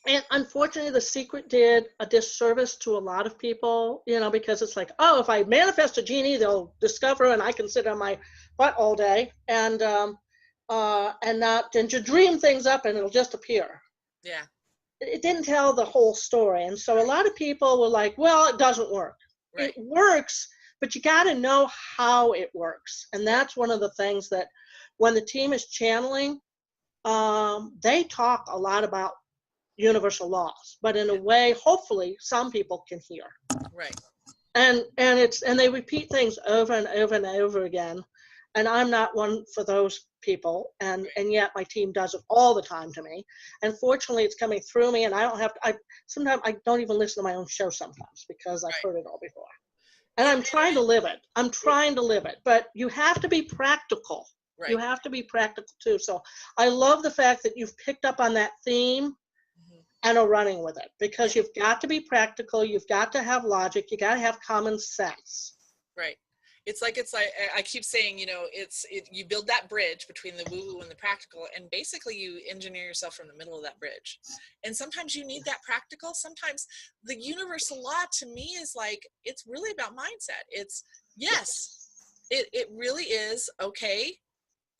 and unfortunately, The Secret did a disservice to a lot of people, because it's like, oh, if I manifest a genie, they'll discover, and I can sit on my butt all day and not, and you dream things up, and it'll just appear. Yeah. It didn't tell the whole story, and so a lot of people were like, well, it doesn't work. It Right. works, but you got to know how it works, and that's one of the things that when the team is channeling, they talk a lot about universal laws, but in a way, hopefully, some people can hear. Right. And they repeat things over and over and over again. And I'm not one for those people. And yet my team does it all the time to me. And fortunately, it's coming through me, and I don't have to, sometimes I don't even listen to my own show sometimes because I've heard it all before. And I'm trying to live it. I'm trying to live it. But you have to be practical. Right. You have to be practical too. So I love the fact that you've picked up on that theme and are running with it, because you've got to be practical. You've got to have logic. You got to have common sense. Right. It's like I keep saying, you build that bridge between the woo-woo and the practical, and basically you engineer yourself from the middle of that bridge. And sometimes you need that practical. Sometimes the universal law to me is like, it's really about mindset. It's yes, it really is. Okay,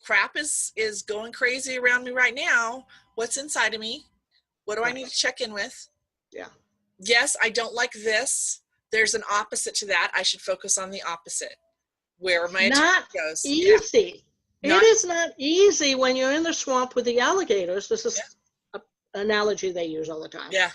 crap is going crazy around me right now. What's inside of me? What do I need to check in with? Yeah. Yes, I don't like this. There's an opposite to that. I should focus on the opposite. Where my attention goes. Easy. It is not easy when you're in the swamp with the alligators. This is an analogy they use all the time. Yeah.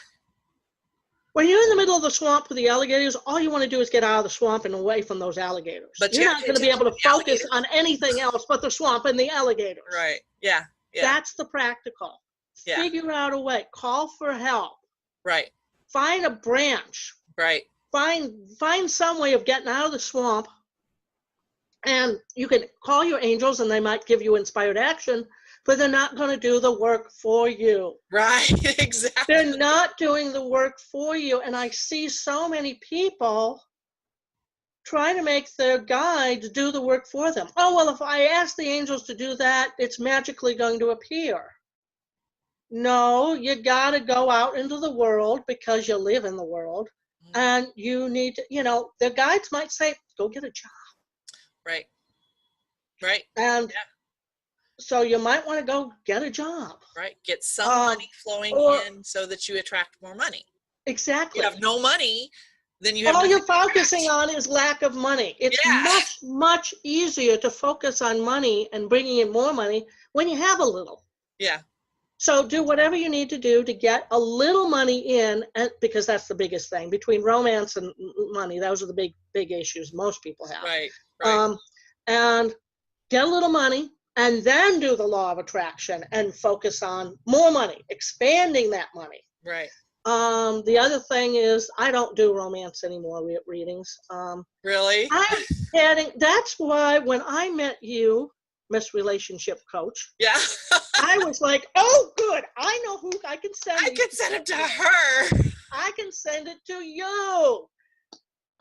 When you're in the middle of the swamp with the alligators, all you want to do is get out of the swamp and away from those alligators. But you're not going to be able to focus on anything else but the swamp and the alligators. Right. Yeah. That's the practical. Yeah. Figure out a way. Call for help. Right. Find a branch. Right. Find some way of getting out of the swamp. And you can call your angels, and they might give you inspired action, but they're not going to do the work for you. Right. Exactly. They're not doing the work for you. And I see so many people trying to make their guides do the work for them. Oh, well, if I ask the angels to do that, it's magically going to appear. No, you got to go out into the world, because you live in the world, and you need to, the guides might say, go get a job. Right. Right. And so you might want to go get a job. Right. Get some money flowing in so that you attract more money. Exactly. You have no money, then you have all you're focusing on is lack of money. It's much, much easier to focus on money and bringing in more money when you have a little. Yeah. So do whatever you need to do to get a little money in, because that's the biggest thing. Between romance and money, those are the big issues most people have. Right. Right. And get a little money, and then do the law of attraction and focus on more money, expanding that money. Right. The other thing is, I don't do romance anymore readings. Really? I'm getting, that's why when I met you, Miss Relationship Coach, I was like, oh, good. I know who I can send. I can send it to her. I can send it to you.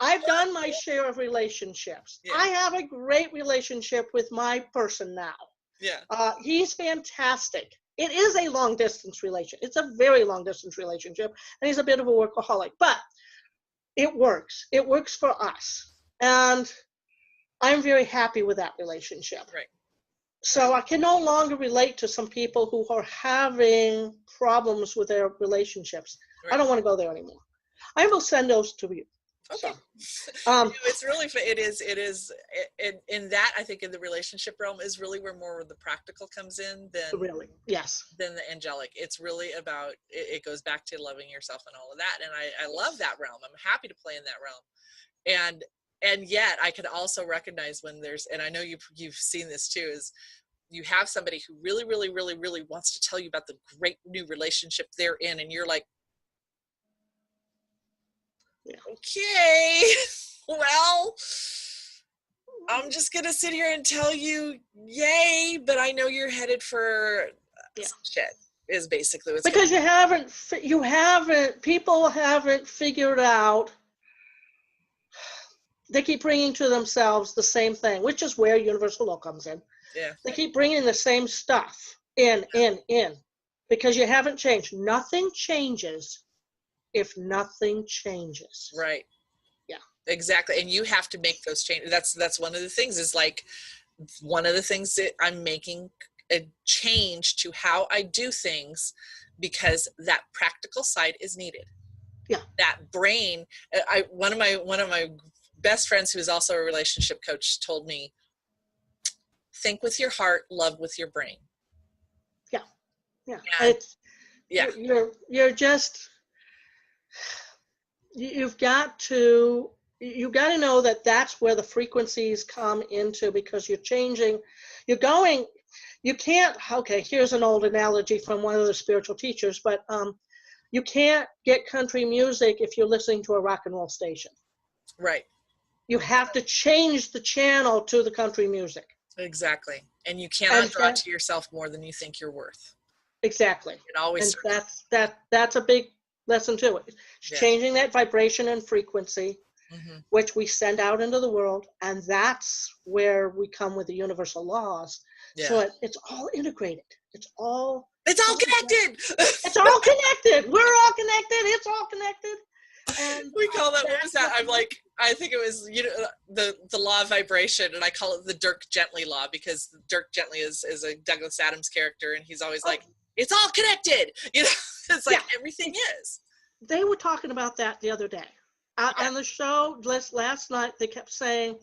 I've done my share of relationships. Yeah. I have a great relationship with my person now. Yeah. He's fantastic. It is a long distance relationship. It's a very long distance relationship, and he's a bit of a workaholic, but it works. It works for us. And I'm very happy with that relationship. Right. So I can no longer relate to some people who are having problems with their relationships. Right. I don't want to go there anymore. I will send those to you. Okay. So, it's really, it is in that, I think in the relationship realm is really where more of the practical comes in than really, yes, than the angelic. It's really about, it goes back to loving yourself and all of that. And I love that realm. I'm happy to play in that realm. And yet I can also recognize when there's, and I know you've seen this too, is you have somebody who really, really, really, really wants to tell you about the great new relationship they're in. And you're like, Yeah. Okay. Well, I'm just going to sit here and tell you, yay, but I know you're headed for Yeah. some shit, is basically what's going Because people haven't figured out, they keep bringing to themselves the same thing, which is where universal law comes in. Yeah. They keep bringing the same stuff in, because you haven't changed. Nothing changes if nothing changes. Right. Yeah. Exactly. And you have to make those changes. That's one of the things, is like, one of the things that I'm making a change to how I do things, because that practical side is needed. Yeah. That brain, one of my best friends, who is also a relationship coach, told me, think with your heart, love with your brain. Yeah. Yeah. And It's, yeah. you're just, you've got to know that that's where the frequencies come into, because you're changing, you can't, okay, here's an old analogy from one of the spiritual teachers, but you can't get country music if you're listening to a rock and roll station. Right. You have to change the channel to the country music. Exactly. And you cannot draw to yourself more than you think you're worth. Exactly. It always And that's a big lesson too. It's changing that vibration and frequency, which we send out into the world, and that's where we come with the universal laws. Yeah. So it's all integrated. It's all connected. It's all connected. We're all connected. It's all connected. And we call that, what was that? I think it was, the law of vibration, and I call it the Dirk Gently law, because Dirk Gently is a Douglas Adams character, and he's always like, it's all connected. It's like everything is. They were talking about that the other day on the show last night. They kept saying,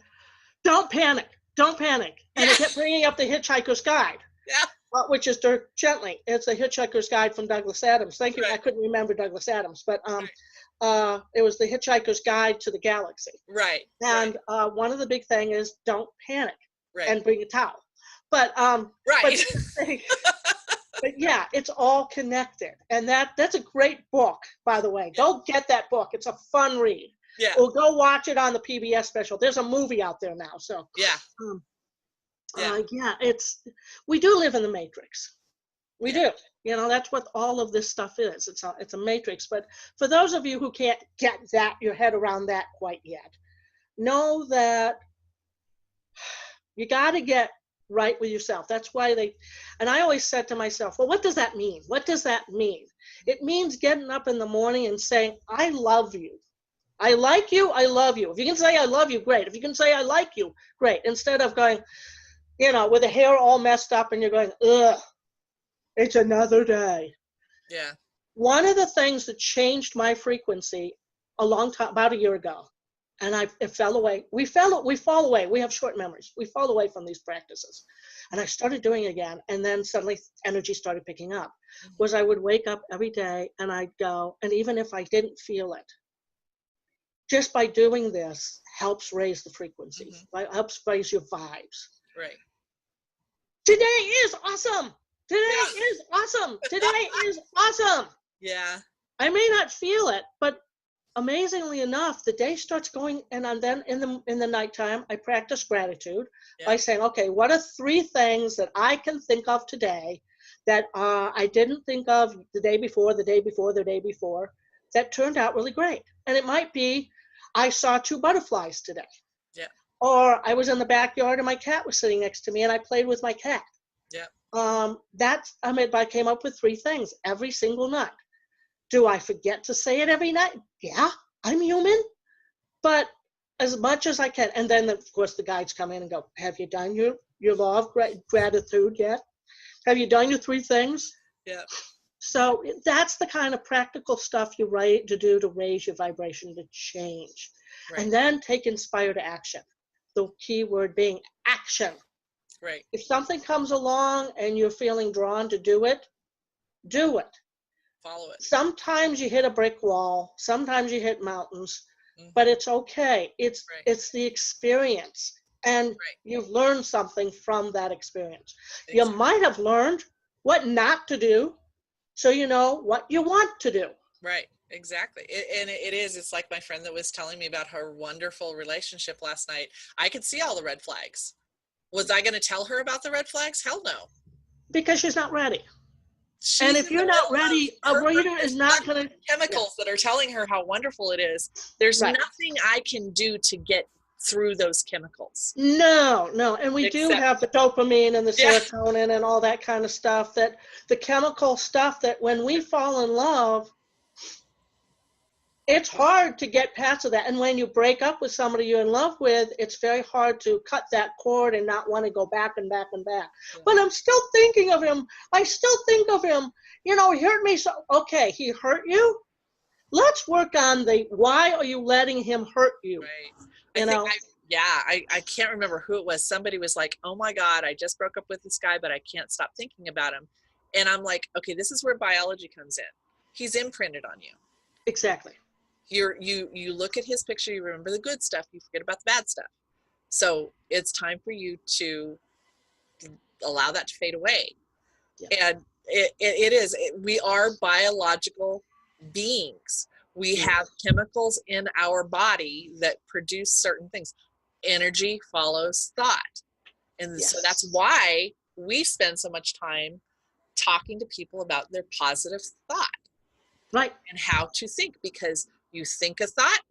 "Don't panic, don't panic," and they kept bringing up the Hitchhiker's Guide. Yeah. Which is Dirk Gently. It's a Hitchhiker's Guide from Douglas Adams. Thank you. Right. I couldn't remember Douglas Adams, but it was the Hitchhiker's Guide to the Galaxy. Right. And one of the big thing is don't panic. Right. And bring a towel. But right. But yeah, it's all connected, and that's a great book, by the way. Go get that book. It's a fun read. Yeah. Or go watch it on the PBS special. There's a movie out there now, so yeah. We do live in the matrix. We do. That's what all of this stuff is. It's a matrix. But for those of you who can't get your head around that quite yet, know that you got to get right with yourself. That's why and I always said to myself, well, what does that mean? What does that mean? It means getting up in the morning and saying, I love you. I like you. I love you. If you can say I love you, great. If you can say I like you, great. Instead of going, with the hair all messed up and you're going, ugh, it's another day. Yeah. One of the things that changed my frequency a long time, about a year ago, and it fell away. We fall away. We have short memories. We fall away from these practices. And I started doing it again, and then suddenly energy started picking up. Was I would wake up every day and I'd go, and even if I didn't feel it, just by doing this helps raise the frequency, helps raise your vibes. Right. Today is awesome. Today is awesome. Today is awesome. Yeah. I may not feel it, but amazingly enough, the day starts going, and then in the nighttime, I practice gratitude by saying, okay, what are 3 things that I can think of today that I didn't think of the day before, that turned out really great? And it might be, I saw 2 butterflies today. Yeah. Or I was in the backyard and my cat was sitting next to me and I played with my cat. Yeah. I came up with 3 things every single night. Do I forget to say it every night? Yeah, I'm human. But as much as I can. And then, of course, the guides come in and go, have you done your law of gratitude yet? Have you done your 3 things? Yeah. So that's the kind of practical stuff you to do to raise your vibration, to change. Right. And then take inspired action. The key word being action. Right. If something comes along and you're feeling drawn to do it, do it. Follow it. Sometimes you hit a brick wall. Sometimes you hit mountains, but it's okay. It's the experience, and you've learned something from that experience. Exactly. You might have learned what not to do, so you know what you want to do. Right. Exactly. It is. It's like my friend that was telling me about her wonderful relationship last night. I could see all the red flags. Was I going to tell her about the red flags? Hell no. Because she's not ready. And She's if in the you're not middle of ready, a her reader is not going to, yeah, chemicals that are telling her how wonderful it is. There's right. nothing I can do to get through those chemicals. No, no. And we do Except, have the dopamine and the yeah, serotonin and all that kind of stuff, that the chemical stuff that when we fall in love, it's hard to get past that. And when you break up with somebody you're in love with, it's very hard to cut that cord and not want to go back and back and back. yeah. But I'm still thinking of him. I still think of him. You know, he hurt me. So, okay, he hurt you. Let's work on the why are you letting him hurt you? Right. You know, I can't remember who it was. Somebody was like, oh my God, I just broke up with this guy, but I can't stop thinking about him. And I'm like, okay, this is where biology comes in. He's imprinted on you. exactly. You look at his picture, you remember the good stuff, you forget about the bad stuff. So it's time for you to allow that to fade away. Yeah. And it is, we are biological beings. We have chemicals in our body that produce certain things. Energy follows thought. And Yes. so that's why we spend so much time talking to people about their positive thought. Right. And how to think, because you think a thought,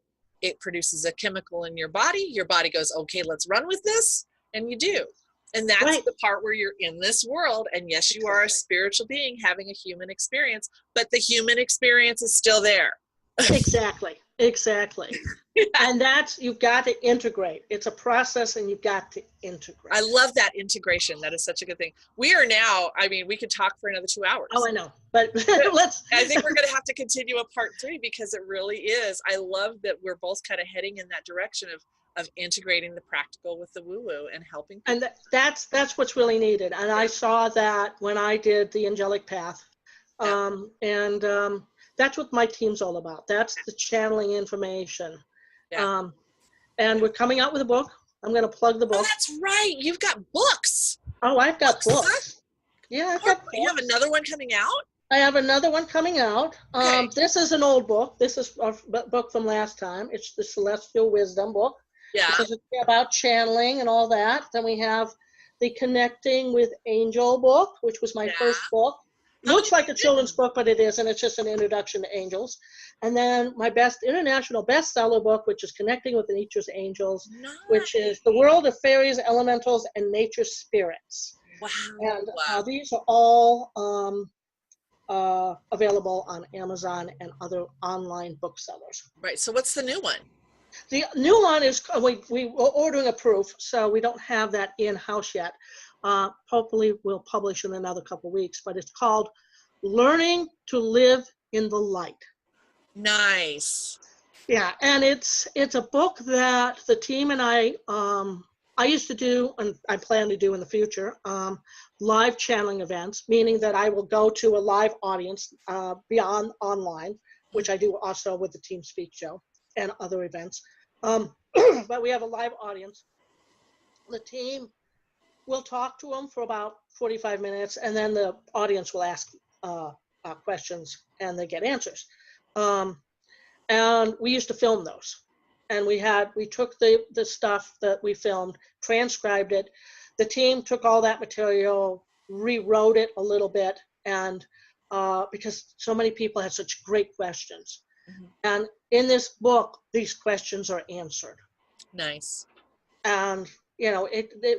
it produces a chemical in your body goes, okay, let's run with this, and you do. And that's Right. the part where you're in this world, and yes, you are a spiritual being having a human experience, but the human experience is still there. Exactly. Exactly. Yeah. And that's, you've got to integrate. It's a process and you've got to integrate. I love that integration. That is such a good thing. We are now, I mean, we could talk for another 2 hours. Oh, I know, but let's. I think we're going to have to continue a part 3, because it really is. I love that we're both kind of heading in that direction of integrating the practical with the woo-woo and helping people. And that's what's really needed. And I saw that when I did the angelic path. That's what my team's all about. That's the channeling information. Yeah. And we're coming out with a book. I'm going to plug the book. Oh, that's right. You've got books. Oh, I've got books. Yeah, I've got books. You have another one coming out? I have another one coming out. Okay. This is an old book. This is a book from last time. It's the Celestial Wisdom book. Yeah. This is about channeling and all that. Then we have the Connecting with Angel book, which was my first book. Looks like a children's book, but it isn't. It's just an introduction to angels. And then my international bestseller book, which is Connecting with Nature's Angels, which is The World of Fairies, Elementals, and Nature Spirits. Wow. And these are all available on Amazon and other online booksellers. Right. So what's the new one? The new one is, we were ordering a proof, so we don't have that in-house yet. Hopefully we'll publish in another couple weeks, but it's called Learning to Live in the Light. Nice. Yeah, and it's a book that the team and I used to do, and I plan to do in the future, live channeling events, meaning that I will go to a live audience beyond online, which I do also with the Team Speak Show and other events. But we have a live audience. The team will talk to them for about 45 minutes, and then the audience will ask questions, and they get answers. And we used to film those. And we took the stuff that we filmed, transcribed it. The team took all that material, rewrote it a little bit, and because so many people had such great questions. Mm-hmm. And in this book, these questions are answered. Nice. And, you know,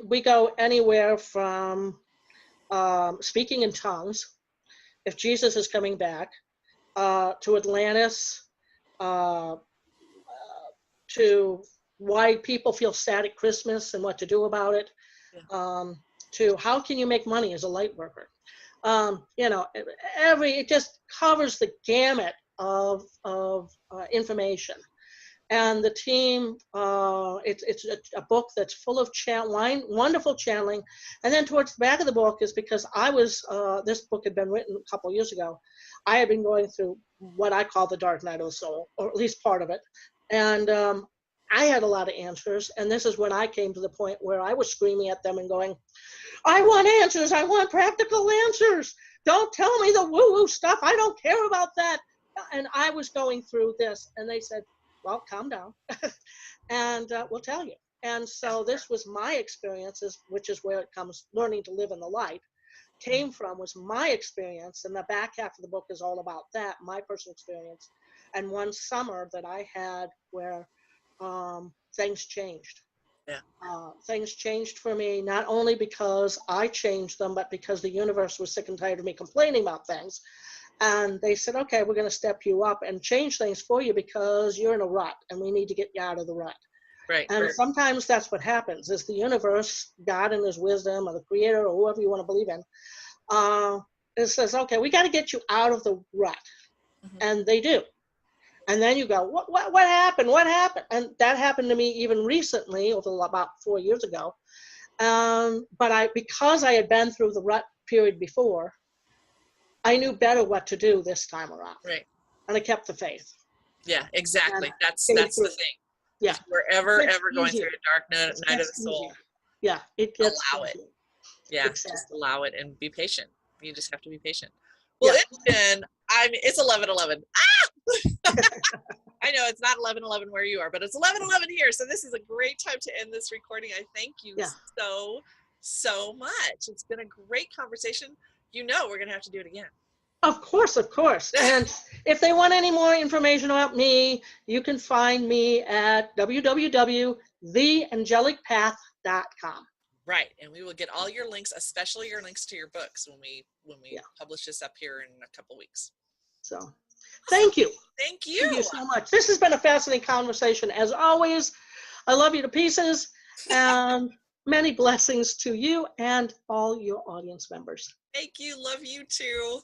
we go anywhere from speaking in tongues, if Jesus is coming back, to Atlantis, to why people feel sad at Christmas and what to do about it, to how can you make money as a light worker. You know, it just covers the gamut of information. And the team, it's a book that's full of wonderful channeling. And then towards the back of the book is because this book had been written a couple years ago. I had been going through what I call the dark night of the soul, or at least part of it. And I had a lot of answers. And this is when I came to the point where I was screaming at them and going, I want answers. I want practical answers. Don't tell me the woo-woo stuff. I don't care about that. and I was going through this, and they said, well, calm down, and we'll tell you. And so this was my experiences, which is where it comes, learning to live in the light, came from, was my experience. And the back half of the book is all about that, my personal experience. And one summer that I had where things changed. Yeah. Things changed for me, not only because I changed them, but because the universe was sick and tired of me complaining about things. And they said, okay, we're going to step you up and change things for you because you're in a rut and we need to get you out of the rut. Right. And right. sometimes that's what happens, is the universe, God in his wisdom, or the creator, or whoever you want to believe in, it says, okay, we got to get you out of the rut. Mm-hmm. And they do. And then you go, what happened? What happened? And that happened to me even recently, over about 4 years ago. But because I had been through the rut period before, I knew better what to do this time around. Right. And I kept the faith. Yeah, exactly. That's the thing. Yeah. If we're ever going through a dark night of the soul, easier. Yeah, it gets allow easier. it. Yeah, exactly. Just allow it and be patient. You just have to be patient. Well, yeah. It's 11:11. Ah! I know it's not 11:11 where you are, but it's 11:11 here. So this is a great time to end this recording. I thank you so much. It's been a great conversation. We're going to have to do it again. Of course. And if they want any more information about me, you can find me at www.theangelicpath.com. Right, and we will get all your links, especially your links to your books, when we publish this up here in a couple weeks. So, thank you. Thank you. Thank you so much. This has been a fascinating conversation, as always. I love you to pieces, and many blessings to you and all your audience members. Thank you. Love you too.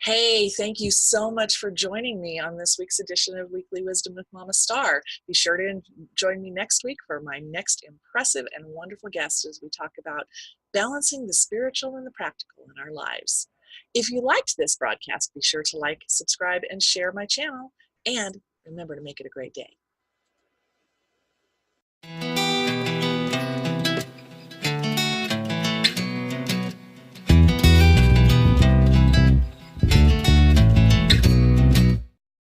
Hey, thank you so much for joining me on this week's edition of Weekly Wisdom with Mama Starr. Be sure to join me next week for my next impressive and wonderful guest as we talk about balancing the spiritual and the practical in our lives. If you liked this broadcast, be sure to like, subscribe, and share my channel. And remember to make it a great day.